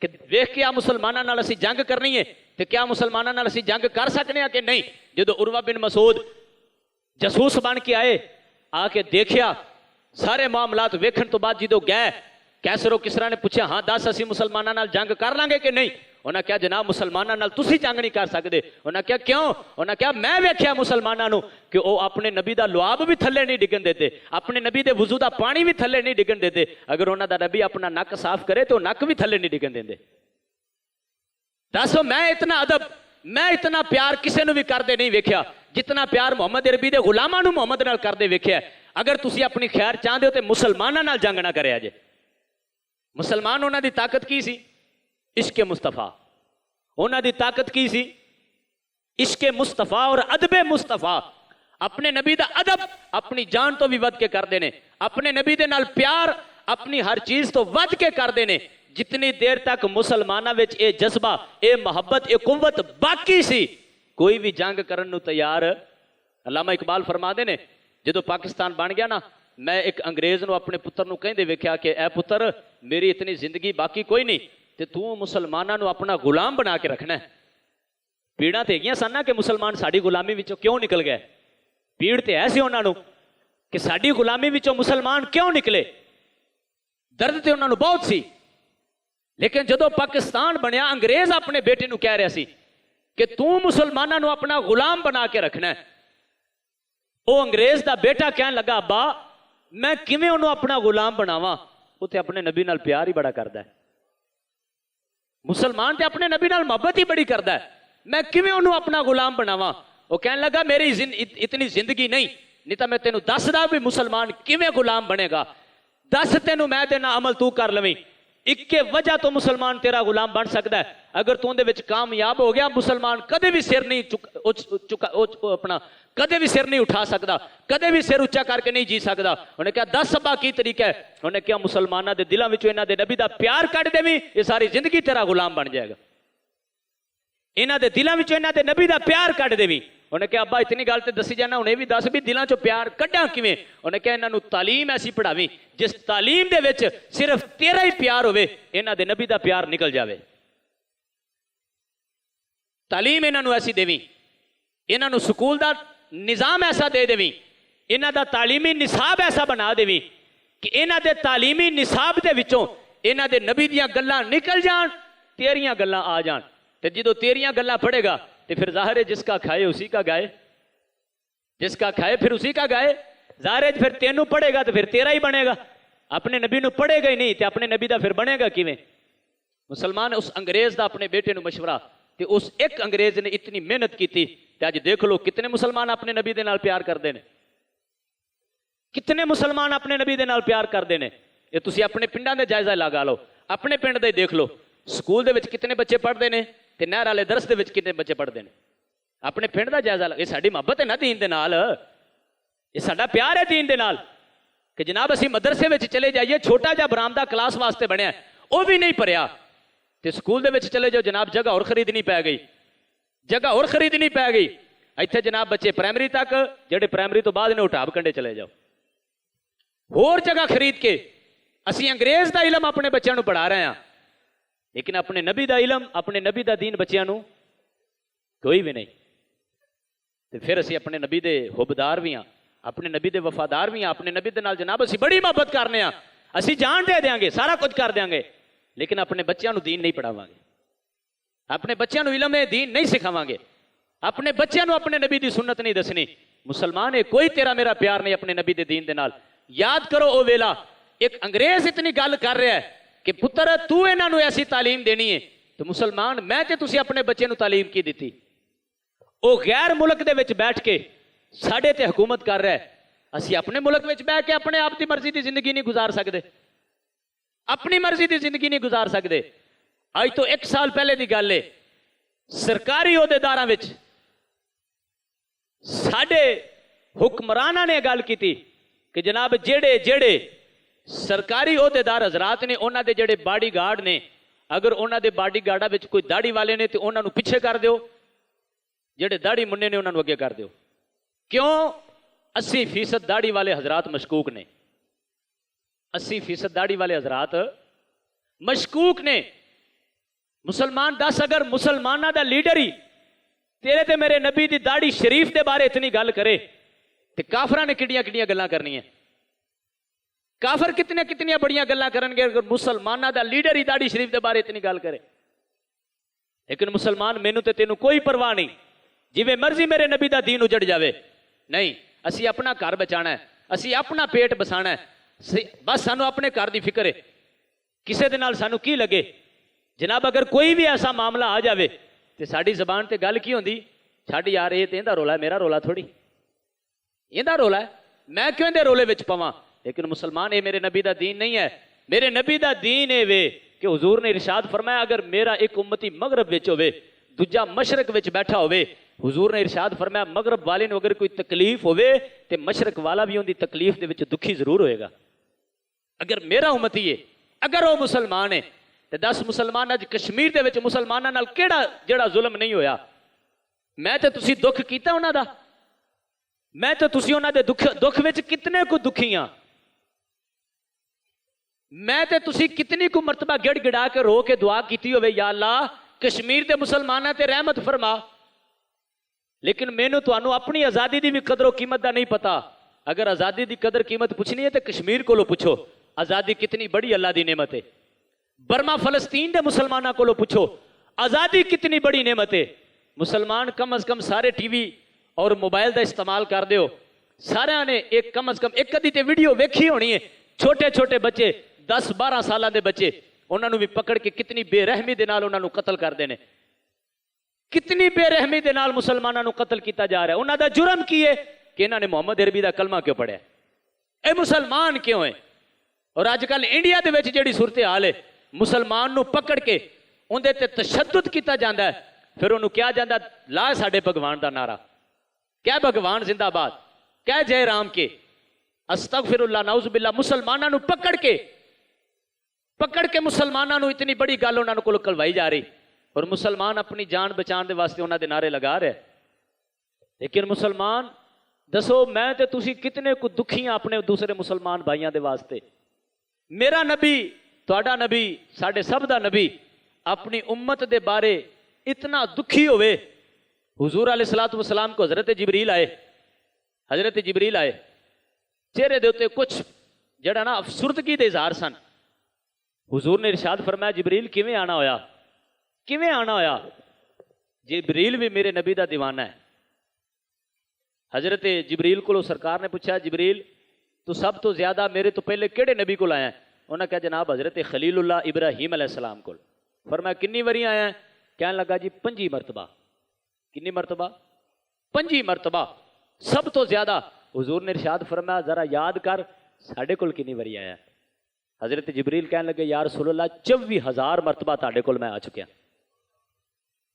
کہ دیکھ کے مسلمانوں نال اسی جنگ کرنی ہے تو کیا مسلمانوں نال اسی جنگ کر سکنے ہیں کہ نہیں؟ جدو عروہ بن مسعود جاسوس بن کے آئے آ کے دیکھیا سارے معاملات ویکھن تو بعد جدو گئے کیسر و کسرا نے پوچھا ہاں دس اسی مسلمانوں نال جنگ کر لیں گے کہ نہیں؟ انہاں کیا جناب مسلمانوں نال تسی جنگ نہیں کر سکتے۔ انہاں کیا کیوں؟ انہاں کیا میں ویکھیا مسلمانوں نو کہ وہ اپنے نبی دا لعاب بھی تھلے نہیں ڈگن دیتے، اپنے نبی دے وضو دا پانی بھی تھلے نہیں ڈگن دیتے، اگر انہاں دا نبی اپنا نک صاف کرے تو نک بھی تھلے نہیں ڈگن دیندے۔ دسو میں اتنا ادب میں اتنا پیار کسے نو بھی کردے نہیں ویکھیا جتنا پیار محمد عربی دے غلاماں نو محمد نال کردے ویکھیا۔ اگر تسی اپنی خیر چاہندے ہو تے مسلماناں نال جنگ نہ کریا جے۔ مسلمان انہاں دی طاقت کی سی؟ عشق مصطفیٰ۔ انہاں دی طاقت کی سی؟ عشق مصطفیٰ اور ادب مصطفیٰ، اپنے نبی دا ادب اپنی جان تو بھی ود کے کر دینے، اپنے نبی دے نال پیار اپنی ہر چیز تو ود کے کر دینے۔ جتنی دیر تک مسلمانوں وچ اے جذبہ، اے محبت، اے قوت باقی سی، کوئی بھی جنگ کرن نو تیار۔ علامہ اقبال فرما دے نے جدو پاکستان بن گیا نا، میں ایک انگریز نو اپنے پتر نو کہندے ویکھیا کہ اے پتر میری اتنی زندگی باقی کوئی نہیں تے تو مسلمانوں نو اپنا غلام بنا کے رکھنا ہے۔ پیڑاں تے ہیگیاں سن نا کہ مسلمان ساڈی غلامی وچوں کیوں نکل گئے، پیڑ تے ایسے انہاں نو کہ ساڈی غلامی وچوں مسلمان کیوں نکلے، درد تے انہاں نو بہت سی۔ لیکن جدو پاکستان بنیا انگریز اپنے بیٹے نو کہہ رہا سی کہ تو مسلمانوں نو اپنا غلام بنا کے رکھنا ہے۔ او انگریز دا بیٹا کہنے لگا ابا میں کیویں انہوں اپنا غلام بناواں، وہ تے اپنے نبی نال پیار ہی بڑا کردا ہے، مسلمان تے اپنے نبی نال محبت ہی بڑی کردا ہے، میں کیویں انہوں اپنا غلام بناواں۔ وہ کہنے لگا میری اتنی زندگی نہیں تو میں تینوں دس دا بھی مسلمان کیویں غلام بنے گا، دس تینوں میں دینا عمل تو کر لویں، ایک کے وجہ تو مسلمان تیرا غلام بن سکتا ہے۔ اگر تو اندے وچ کامیاب ہو گیا مسلمان کدے بھی سر نہیں اپنا کدے بھی سر نہیں اٹھا سکتا، کدے بھی سر اچا کر کے نہیں جی سکتا۔ انہیں کہا 10 سبا کی طریقہ ہے، انہیں کہا مسلمانہ دے دلوں وچوں انہاں دے نبی دا پیار کٹ دے بھی یہ ساری زندگی تیرا غلام بن جائے گا، انہاں دے دلوں وچوں انہاں دے نبی دا پیار کٹ دے بھی۔ انہیں کہا ابا اتنی گل تے دسی جانا، انہیں بھی دس بھی دلاں چوں پیار کڈاں کیویں۔ انہیں کہا انہاں نو تعلیم ایسی پڑھاویں جس تعلیم دے وچ صرف تیرا ہی پیار ہوئے، انہاں دے نبی دا پیار نکل جاوے۔ تعلیم انہاں نو ایسی دیویں، انہاں نو سکول دا نظام ایسا دے دیویں، انہاں دا تعلیمی نصاب ایسا بنا دیویں کہ انہاں دے تعلیمی نصاب دے وچوں انہاں دے نبی دیاں گلاں نکل جان، تیریاں گلاں آ جان۔ تے جدو تیریاں گلاں پڑھے گا تو پھر ظاہر ہے جس کا کھائے اسی کا گائے، جس کا کھائے پھر اسی کا گائے۔ ظاہر ہے پھر تینوں پڑھے گا تو پھر تیرا ہی بنے گا، اپنے نبی نو پڑھے گا ہی نہیں تو اپنے نبی دا پھر بنے گا کیویں۔ مسلمان اس انگریز دا اپنے بیٹے نو مشورہ کہ اس ایک انگریز نے اتنی محنت کی تھی تے اج دیکھ لو کتنے مسلمان اپنے نبی دے نال پیار کردے نے، کتنے مسلمان اپنے نبی دے نال پیار کردے نے۔ یہ تسی اپنے پنڈاں دے جائزہ لگا لو، اپنے پنڈ دے دیکھ لو، سکول دے وچ کتنے بچے پڑھدے نے تے نہر والے درس دے وچ کتنے بچے پڑھدے نے، اپنے پنڈ دا جائزہ لگا۔ یہ ساڈی محبت ہے نا دین دے نال، یہ ساڈا پیار ہے دین دے نال کہ جناب اسی مدرسے وچ چلے جائیے، چھوٹا جا برآمدہ کلاس واسطے بنیا وہ بھی نہیں پڑھیا تے سکول دے وچ چلے جاؤ جناب جگہ اور خریدنی پے گئی، جگہ اور خریدنی پے گئی۔ ایتھے جناب بچے پرائمری تک، جڑے پرائمری تو بعد نے اٹھاب کنڈے چلے جاؤ، اور جگہ خرید کے اسی انگریز دا علم اپنے بچیاں نو پڑھا رہے ہیں، لیکن اپنے نبی دا علم اپنے نبی دا دین بچیاں نو کوئی بھی نہیں۔ تے پھر اسی اپنے نبی دے حبدار بھی ہاں، اپنے نبی دے وفادار بھی ہاں، اپنے نبی دے نال جناب اسی بڑی محبت کرنے ہاں، اسی جان دے دیاں گے، سارا کچھ کر دیاں گے، لیکن اپنے بچیاں نو دین نہیں پڑھاواں گے، اپنے بچیاں نو علم دین نہیں سکھاواں گے، اپنے بچیاں نو اپنے نبی دی سنت نہیں دسنی۔ مسلمان ہے کوئی تیرا میرا پیار نہیں اپنے نبی دے دین دے نال۔ یاد کرو او ویلا ایک انگریز اتنی گل کر رہا ہے کہ پتر تو انہاں نو ایسی تعلیم دینی ہے، تو مسلمان میں تے تسی اپنے بچے نو تعلیم کی دیتی؟ او غیر ملک دے وچ بیٹھ کے ساڈے تے حکومت کر رہا ہے، اسی اپنے ملک وچ بیٹھ کے اپنے آپ دی مرضی دی زندگی نہیں گزار سکدے، اپنی مرضی دی زندگی نہیں گزار سکدے۔ آج تو 1 سال پہلے دی گل ہے، سرکاری عہدیداراں وچ ساڈے حکمراناں نے گل کیتی کہ جناب جڑے سرکاری عہدیدار حضرات نے انہاں دے جڑے باڈی گارڈ نے، اگر انہاں دے باڈی گارڈاں وچ کوئی داڑھی والے نے تو انہاں نو پیچھے کر دیو، جڑے داڑھی مننے نے انہاں نو اگے کر دیو۔ کیوں؟ 80% داڑھی والے حضرات مشکوک نے، 80% داڑھی والے حضرات مشکوک نے۔ مسلمان دس اگر مسلمانہ دا لیڈر ہی تیرے تے میرے نبی دی داڑھی شریف دے بارے اتنی گل کرے تے کافراں نے کڑیاں کڑیاں گلاں کرنی ہیں، کافر کتنی بڑیاں گلاں کرن گے اگر مسلمانہ دا لیڈر ہی داڑھی شریف دے بارے اتنی گل کرے۔ لیکن مسلمان مینوں تے تینوں کوئی پرواہ نہیں، جویں مرضی میرے نبی دا دین اجڑ جاوے، نہیں اسی اپنا گھر بچانا ہے، اسی اپنا پیٹ بسانا ہے، بس سانو اپنے گھر دی فکر ہے، کسے دے نال سانو کی لگے۔ جناب اگر کوئی بھی ایسا معاملہ آ جاوے تے ساڈی زبان تے گل کی ہوندی، چھڈ یار یہ تے ایندا رولا ہے، میرا رولا تھوڑی، ایندا رولا ہے، میں کیوں دے رولے وچ پواں۔ لیکن مسلمان یہ میرے نبی دا دین نہیں ہے، میرے نبی دا دین ہے وے کہ حضور نے ارشاد فرمایا اگر میرا ایک امتی مغرب وچ ہوے، دوجا مشرق وچ بیٹھا ہوے، حضور نے ارشاد فرمایا مغرب والے نو اگر کوئی تکلیف ہوئے تے مشرق والا بھی اندی تکلیف دے وچ دکھی ضرور ہوئے گا. اگر میرا امتی ہے اگر وہ مسلمان ہے تے 10 مسلمان اج کشمیر دے وچ مسلماناں نال کیڑا جڑا ظلم نہیں ہویا. میں تے تسی دکھ کیتا انہاں دا, میں تے تسی انہاں دے دکھ وچ کتنے کو دکھی ہاں. میں تے تسی کتنی کو مرتبہ گڑ گڑا کے رو کے دعا کیتی ہوئے یا اللہ کشمیر دے مسلماناں تے رحمت فرما. لیکن مینوں تانوں اپنی آزادی دی بھی قدر و قیمت دا نہیں پتا. اگر آزادی دی قدر قیمت پوچھنی ہے تے کشمیر کولو پوچھو آزادی کتنی بڑی اللہ دی نعمت ہے. برما فلسطین دے مسلماناں کولو پوچھو آزادی کتنی بڑی نعمت ہے. مسلمان کم از کم سارے ٹی وی اور موبائل دا استعمال کر دیو, سارے نے ایک کم از کم ایک کدی تے ویڈیو ویکھی ہونی ہے. چھوٹے چھوٹے بچے 10-12 سالہ دے بچے انہاں نو بھی پکڑ کے کتنی بے رحمی دے نال انہاں نو قتل کر دینے, کتنی بے رحمی دے نال مسلماناں نو قتل کیتا جا رہا ہے. انہاں دا جرم کی ہے کہ انہاں نے محمد عربی دا کلمہ کیوں پڑھیا, اے مسلمان کیوں ہیں. اور آج کل انڈیا دے وچ جڑی صورتحال ہے مسلمان نو پکڑ کے اندے تے تشدد کیتا جاندا ہے, پھر انہوں کیا جاندا لا ساڈے بھگوان دا نعرہ, کیا بھگوان زندہ باد, کیا جے رام کے استغفر اللہ نعوذ باللہ. مسلماناں نو پکڑ کے مسلماناں نو اتنی بڑی گل انہاں کول کلوائی جا رہی, اور مسلمان اپنی جان بچان دے واسطے انہاں دے نعرے لگا رہے. لیکن مسلمان دسو میں تے تسی کتنے کو دکھی ہیں اپنے دوسرے مسلمان بھائیاں دے واسطے. میرا نبی تہاڈا نبی ساڈے سب دا نبی اپنی امت دے بارے اتنا دکھی ہوئے. حضور علیہ الصلوۃ والسلام کو حضرت جبریل آئے, چہرے دے اوتے کچھ جڑا نا افسردگی دے اظہار سن. حضور نے ارشاد فرمایا جبریل کیویں آنا ہویا. جبریل بھی میرے نبی دا دیوانہ ہے. حضرت جبریل کو سرکار نے پوچھا جبریل تو سب تو زیادہ میرے تو پہلے کیڑے نبی کو آیا ہے. انہوں نے کہا جناب حضرت خلیل اللہ ابراہیم علیہ السلام کو. فرمایا کنی وری آیا ہے؟ کہنے لگا جی 5 مرتبہ. کنی مرتبہ؟ 5 مرتبہ سب تو زیادہ. حضور نے ارشاد فرمایا ذرا یاد کر ساڈے کول کنی وری آیا ہے. حضرت جبریل کہنے لگے یا رسول اللہ 24,000 مرتبہ تاڈے کول میں آ چکیا.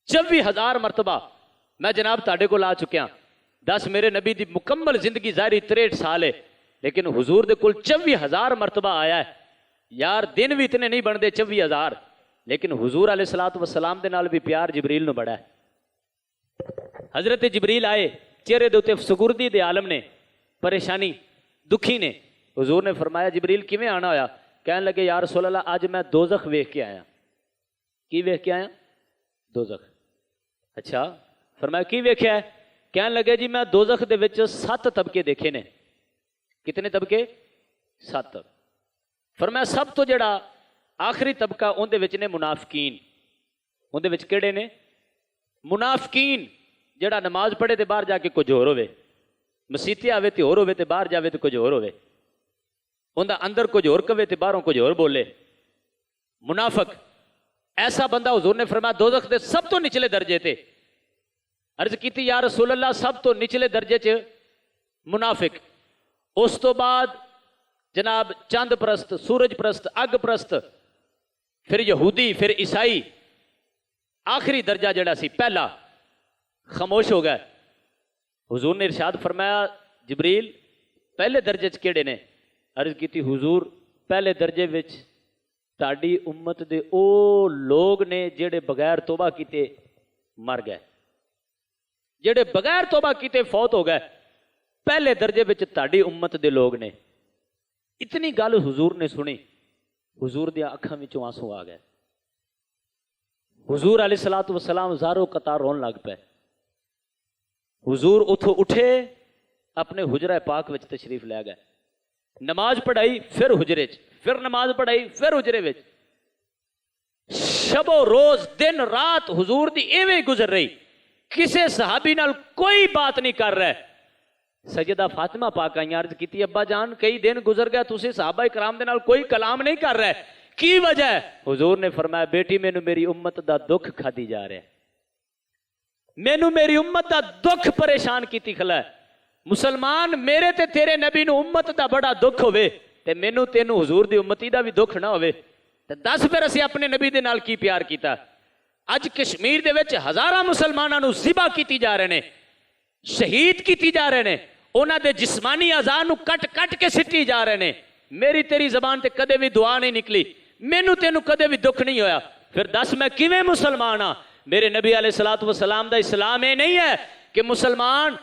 24,000 مرتبہ میں جناب تاڈے کول آ چکیا. 10 میرے نبی دی مکمل زندگی ظاہری 63 سال ہے, لیکن حضور دے کول 24,000 مرتبہ آیا ہے. یار دن بھی اتنے نہیں بنتے 24,000, لیکن حضور علیہ الصلوۃ والسلام دے نال بھی پیار جبریل نو بڑا ہے. حضرت جبریل آئے, چہرے دے اوتے افسردگی دے عالم نے, پریشانی دکھی نے. حضور نے فرمایا جبریل کیویں آنا ہویا؟ کہنے لگے یا رسول اللہ آج میں دوزخ ویکھ کے آیا. کی ویکھ کے آیا؟ دوزخ. اچھا فرمایا کی ویکھیا ہے؟ کہنے لگے جی میں دوزخ دے وچ 7 طبقے دیکھے نے. کتنے طبقے؟ 7. فرمایا سب تو جڑا آخری طبقہ اون دے وچ نے منافقین. اون دے وچ کیڑے نے؟ منافقین. جڑا نماز پڑھے تے باہر جا کے کچھ ہور ہوے, مسیتے آوے تے ہور ہوے تے باہر جاوے تے کچھ ہور ہوے, اوندا اندر کچھ ہور کہے تے باہروں کچھ ہور بولے. منافق ایسا بندہ حضور نے فرمایا دوزخ دے سب تو نچلے درجے تے. عرض کیتی یا رسول اللہ سب تو نچلے درجے چ منافق, اس تو بعد جناب چاند پرست, سورج پرست, اگ پرست, پھر یہودی, پھر عیسائی. آخری درجہ جڑا سی پہلا خاموش ہو گئے. حضور نے ارشاد فرمایا جبریل پہلے درجے چ کیڑے نے؟ عرض کیتی حضور پہلے درجے وچ تاڑی امت دے او لوگ نے جڑے بغیر توبہ کیتے مر گئے, جڑے بغیر توبہ کیتے فوت ہو گئے. پہلے درجے وچ تاڑی امت دے لوگ نے. اتنی گل حضور نے سنی, حضور دیا اکھاں وچوں آنسو آ گئے. حضور علیہ الصلوۃ والسلام زارو قطار رون لگ پے. حضور اتھو اٹھے اپنے حجرہ پاک وچ تشریف لے گئے. نماز پڑھائی پھر حجرے چ, پھر نماز پڑھائی پھر حجرے وچ. شب و روز دن رات حضور دی ایویں گزر رہی, کسے صحابی نال کوئی بات نہیں کر رہے. سیدہ فاطمہ پاک آئیں, عرض کیتی ابا جان کئی دن گزر گیا تسی صحابہ کرام دے نال کوئی کلام نہیں کر رہے, کی وجہ ہے؟ حضور نے فرمایا بیٹی مینوں میری امت دا دکھ کھادی جا رہا ہے, مینوں میری امت دا دکھ پریشان کیتی کھلا ہے. مسلمان میرے تے تیرے نبی نو امت دا بڑا دکھ ہوئے تے مینوں تینوں حضور دی امتی دا بھی دکھ نہ ہوئے تے دس پھر اسی اپنے نبی دے نال کی پیار کیتا. اج کشمیر دے وچ ہزاراں مسلماناں نو ذبح کیتی جا رہے نے، شہید کیتی جا رہے نے، انہاں دے جسمانی اعضاء نو کٹ کٹ کے سٹی جا رہے نے. میری تیری زبان تے کدے بھی دعا نہیں نکلی، مینوں تینوں کدے بھی دکھ نہیں ہویا. پھر دس میں کیویں مسلمان ہاں؟ میرے نبی علیہ الصلوۃ والسلام دا اسلام یہ نہیں ہے کہ مسلمان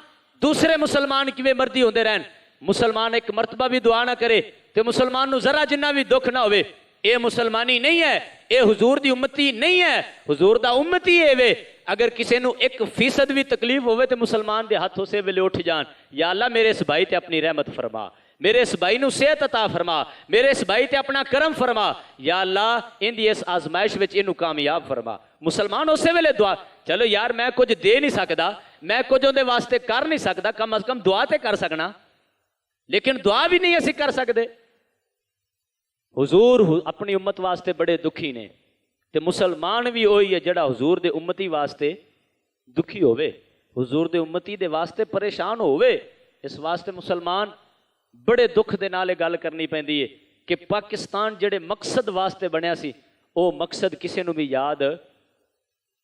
دوسرے مسلمان کیویں مرضی ہوندے رہن، مسلمان ایک مرتبہ بھی دعا نہ کرے تے مسلمان نو ذرا جنہ بھی دکھ نہ ہوئے. اے مسلمانی نہیں ہے، اے حضور دی امتی نہیں ہے. حضور دا امتی اے وے اگر کسی نو 1% بھی تکلیف ہوئے تے مسلمان دے ہاتھوں سے ویلے اٹھ جان، یا اللہ میرے اس بھائی تے اپنی رحمت فرما، میرے اس بھائی نو صحت عطا فرما، میرے اس بھائی تے اپنا کرم فرما، یا اللہ ان دی اس آزمائش وچ اینو کامیاب فرما. مسلمان اسے ویلے دعا، چلو یار میں کچھ دے نہیں سکدا، میں کچھ دے واسطے کر نہیں سکدا، کم از کم دعا تے کر سکنا، لیکن دعا بھی نہیں اسی کر سکدے. حضور اپنی امت واسطے بڑے دکھی نے تے مسلمان بھی وہی ہے جڑا حضور دے امتی واسطے دکھی ہوئے، حضور دے امتی دے واسطے پریشان ہوئے. اس واسطے مسلمان بڑے دکھ دے نال گل کرنی پیندی ہے کہ پاکستان جڑے مقصد واسطے بنیا سی او مقصد کسی نو بھی یاد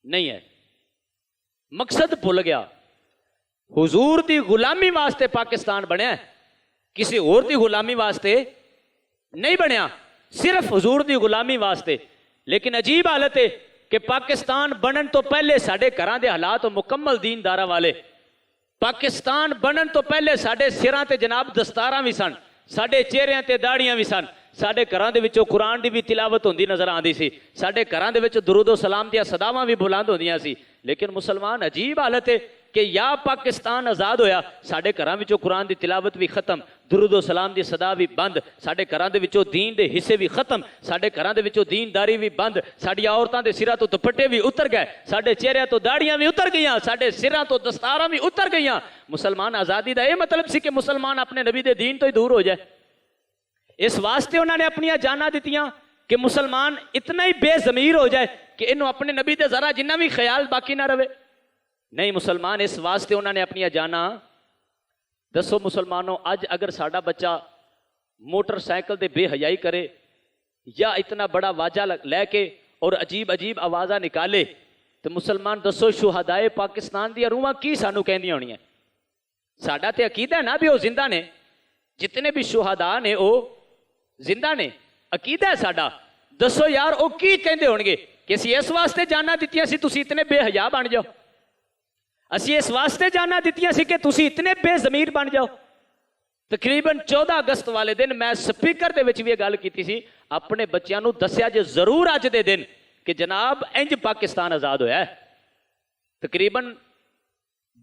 نہیں ہے، مقصد بھول گیا. حضور دی غلامی واسطے پاکستان بنیا، کسی اور دی غلامی واسطے نہیں بنیا، صرف حضور دی غلامی واسطے. لیکن عجیب حالت ہے کہ پاکستان بنن تو پہلے ساڈے گھراں دے حالات مکمل دینداراں والے، پاکستان بنن تو پہلے ساڈے سراں تے جناب دستاراں بھی سن، ساڈے چہریاں تے داڑیاں بھی سن، ساڈے گھراں دے وچوں قرآن دی بھی تلاوت ہوندی نظر آندی سی، ساڈے گھراں دے وچ درود و سلام دیاں صداواں بھی بلند ہوندیاں سی. لیکن مسلمان عجیب حالت ہے کہ یا پاکستان آزاد ہویا ساڈے گھراں وچوں قرآن دی تلاوت بھی ختم، درود و سلام دی صدا بھی بند، ساڈے گھراں دے وچوں دین دے حصے بھی ختم، ساڈے گھراں دے وچوں دینداری بھی بند، ساڈی عورتاں دے سراں تو دوپٹے بھی اتر گئے، ساڈے چہریاں تو داڑیاں بھی اتر گئیاں، ساڈے سراں تو دستاراں بھی اتر گئیاں. مسلمان آزادی دا یہ مطلب سی کہ مسلمان اپنے نبی دے دین تو ہی دور ہو جائے. اس واسطے انہوں نے اپنی جاناں دتیاں کہ مسلمان اتنا ہی بے ضمیر ہو جائے کہ انہوں اپنے نبی دے ذرا جنہ بھی خیال باقی نہ رہے. نہیں، مسلمان اس واسطے انہوں نے اپنی جاناں. دسو مسلمانوں، اج اگر ساڈا بچہ موٹر سائیکل دے بے حیائی کرے یا اتنا بڑا واجہ لے کے اور عجیب عجیب آوازاں نکالے تو مسلمان دسو شہدائے پاکستان دی روحاں کی سانو کہندیاں ہونیاں؟ ساڈا تے عقیدہ ہے نا بھی وہ زندہ نے، جتنے بھی شہداء نے وہ زندہ نے، عقیدہ ہے ساڈا. دسو یار وہ کی کہندے ہون گے کہ اسی اس واسطے جانا دتیاں سی تسی اتنے بے حیا بن جاؤ، اسی اس واسطے جانا دتیاں سی کہ تسی اتنے بے ضمیر بن جاؤ. تقریباً 14 اگست والے دن میں سپیکر دے وچ بھی گل کیتی سی، اپنے بچیاں نو دسیا جے ضرور اج دے دن کہ جناب انج پاکستان آزاد ہویا ہے. تقریباً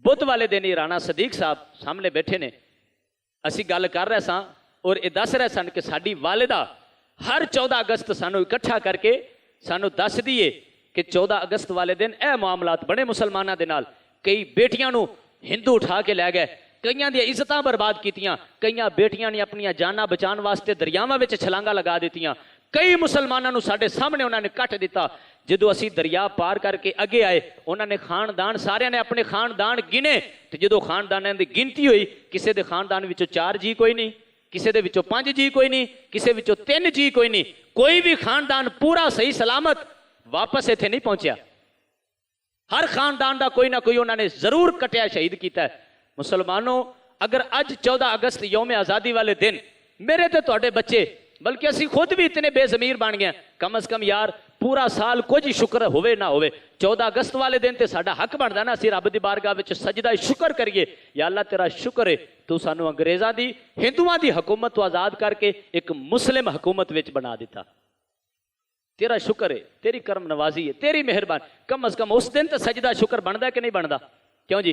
بدھ والے دن ہی رانا صدیق صاحب سامنے بیٹھے نے، اسی گل کر رہے ساں اور یہ دس رہے سن کہ ساڈی والدہ ہر 14 اگست سانو اکٹھا کر کے سانو دس دیے کہ 14 اگست والے دن اے معاملات بنے مسلمانوں دے نال. کئی بیٹیاں نو ہندو اٹھا کے لے گئے، کئیاں دی عزتاں برباد کیتیاں، کئیاں بیٹیاں نے اپنی جاناں بچان واسطے دریاواں وچ چھلانگاں لگا دیتیاں، کئی مسلمانوں نو ساڈے سامنے انہوں نے کٹ دیتا. جدو اسی دریا پار کر کے اگے آئے انہوں نے خاندان سارے نے اپنے خاندان گنے، تو جدو خاندانوں دی گنتی ہوئی کسے دے خاندان وچوں 4 جی کوئی نہیں، کسے دے وچوں 5 جی کوئی نہیں، کسے وچوں 3 جی کوئی نہیں، کوئی بھی خاندان پورا صحیح سلامت واپس ایتھے نہیں پہنچیا. ہر خاندان دا کوئی نہ کوئی انہوں نے ضرور کٹیا شہید کیتا ہے. مسلمانوں اگر اج 14 اگست یوم آزادی والے دن میرے تے تواڈے بچے بلکہ اسی خود بھی اتنے بے ضمیر بن گئے، کم از کم یار پورا سال کچھ شکر ہوئے نہ ہوئے 14 اگست والے دن تے ساڈا حق بندا نا اسی رب دی بارگاہ وچ سجدہ شکر کریے، یا اللہ تیرا شکر ہے تو سانو انگریزاں دی ہندوؤں دی حکومت تو آزاد کر کے ایک مسلم حکومت وچ بنا دیتا. تیرا شکر ہے، تیری کرم نوازی ہے، تیری مہربانی. کم از کم اس دن تے سجدہ شکر بندا ہے کہ نہیں بندا؟ کیوں جی؟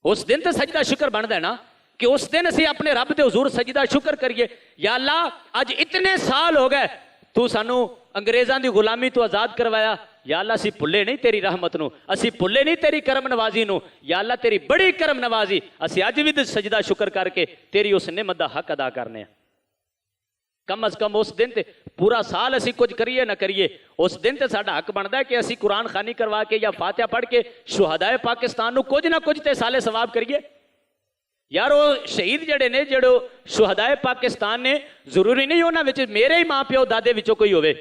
اس دن تے سجدہ شکر بندا ہے نا کہ اس دن اسی اپنے رب دے حضور سجدہ شکر کریے، یا اللہ اج اتنے سال ہو گئے تو سانو انگریزاں دی غلامی تو آزاد کروایا، یا اللہ اسی بھلے نہیں تیری رحمت نو، اسی بھلے نہیں تیری کرم نوازی نو، یا اللہ تیری بڑی کرم نوازی اسی اج بھی سجدہ شکر کر کے تیری اس نعمت دا حق ادا کرنے ہیں. کم از کم اس دن تے پورا سال اسی کچھ کریے نہ کریے اس دن تے ساڈا حق بندا ہے کہ اسی قرآن خوانی کروا کے یا فاتحہ پڑھ کے شہدائے پاکستان نو کچھ نہ کچھ تے سالے ثواب کریے. یار وہ شہید جڑے نے جڑو شہدائے پاکستان نے ضروری نہیں انہاں وچ میرے ہی ماں پیو دادے وچوں کوئی ہوئے،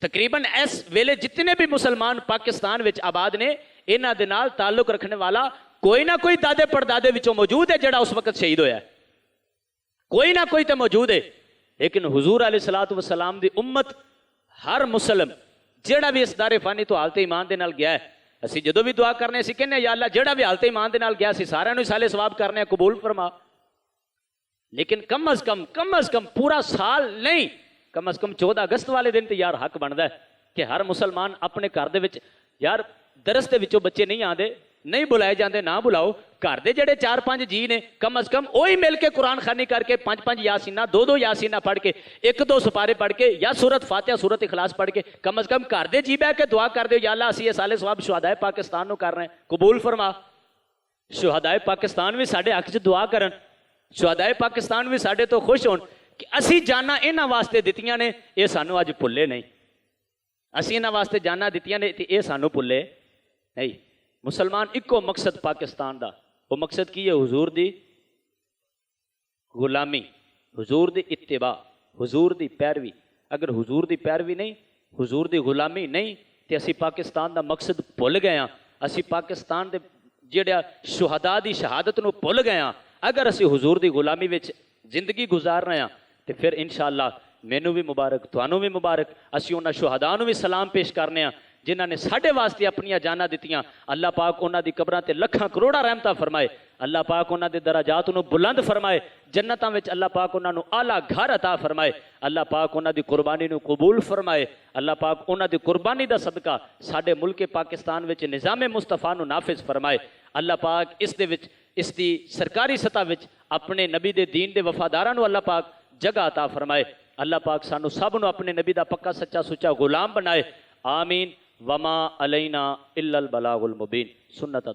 تقریباً اس ویلے جتنے بھی مسلمان پاکستان وچ آباد نے انہاں دے نال تعلق رکھنے والا کوئی نہ کوئی دادے پردادے وچوں موجود ہے جڑا اس وقت شہید ہویا ہے، کوئی نہ کوئی تے موجود ہے۔ لیکن حضور علیہ الصلوۃ والسلام دی امت ہر مسلم جڑا بھی اس دار فانی تو حالت ایمان دے نال گیا ہے، اسی جدو بھی دعا کرنے اسی کہنے یا اللہ جڑا بھی حالت ایمان دے نال گیا سی سارے نوں سالے ثواب کرنے قبول فرما، لیکن کم از کم پورا سال نہیں، کم از کم 14 اگست والے دن تے یار حق بندا ہے کہ ہر مسلمان اپنے گھر دے وچ یار درس دے وچوں بچے نہیں آندے، نہیں بلائے جاندے، نہ بلاؤ، گھر دے جڑے 4-5 جی نے کم از کم وہی مل کے قرآن خوانی کر کے 5-5 یاسینہ 2-2 یاسینہ پڑھ کے 1-2 سپارے پڑھ کے یا سورت فاتحہ سورت اخلاص پڑھ کے کم از کم گھر دے جی بہ کے دعا کر دے یا اللہ اسی یہ سالے ثواب شہدائے پاکستان نو کر رہے ہیں قبول فرما۔ شہدائے پاکستان بھی ساڈے حق چ دعا کرن، شہدائے پاکستان بھی ساڈے تو خوش ہون کہ اسی جانا انہاں واسطے دتیاں نے یہ سانو اج بھلے نہیں، اسی انہاں واسطے جانا دتیاں نے تے یہ سانو بھلے نہیں۔ مسلمان ایکو مقصد پاکستان دا، وہ مقصد کی ہے حضور دی غلامی، حضور دی اتباع، حضور دی پیروی۔ اگر حضور دی پیروی نہیں، حضور دی غلامی نہیں تے اسی پاکستان دا مقصد بھول گئے ہاں، اسی پاکستان دے جڑا شہداء دی شہادت نو بھول گئے ہاں۔ اگر اسی حضور دی غلامی وچ زندگی گزار رہے ہیں تے پھر انشاءاللہ مینوں بھی مبارک، تھانوں بھی مبارک، اسی انہاں شہداء نو بھی سلام پیش کرنے ہیں جنہاں نے ساڈے واسطے اپنیاں جاناں دتیاں۔ اللہ پاک انہاں دی قبراں تے لکھاں کروڑاں رحمتاں فرمائے، اللہ پاک انہاں دے درجات نو بلند فرمائے، جنتاں وچ اللہ پاک انہاں نو اعلیٰ گھر عطا فرمائے، اللہ پاک انہاں دی قربانی نو قبول فرمائے، اللہ پاک انہاں دی قربانی دا صدقہ ساڈے ملک پاکستان وچ نظام مصطفیٰ نو نافذ فرمائے، اللہ پاک اس دے وچ اس دی سرکاری سطح وچ اپنے نبی دے دین دے وفاداراں نو اللہ پاک جگہ عطا فرمائے، اللہ پاک سانو سب نو اپنے نبی دا پکا سچا سچا غلام بنائے، آمین۔ وما علینا الا البلاغ المبین۔ سنت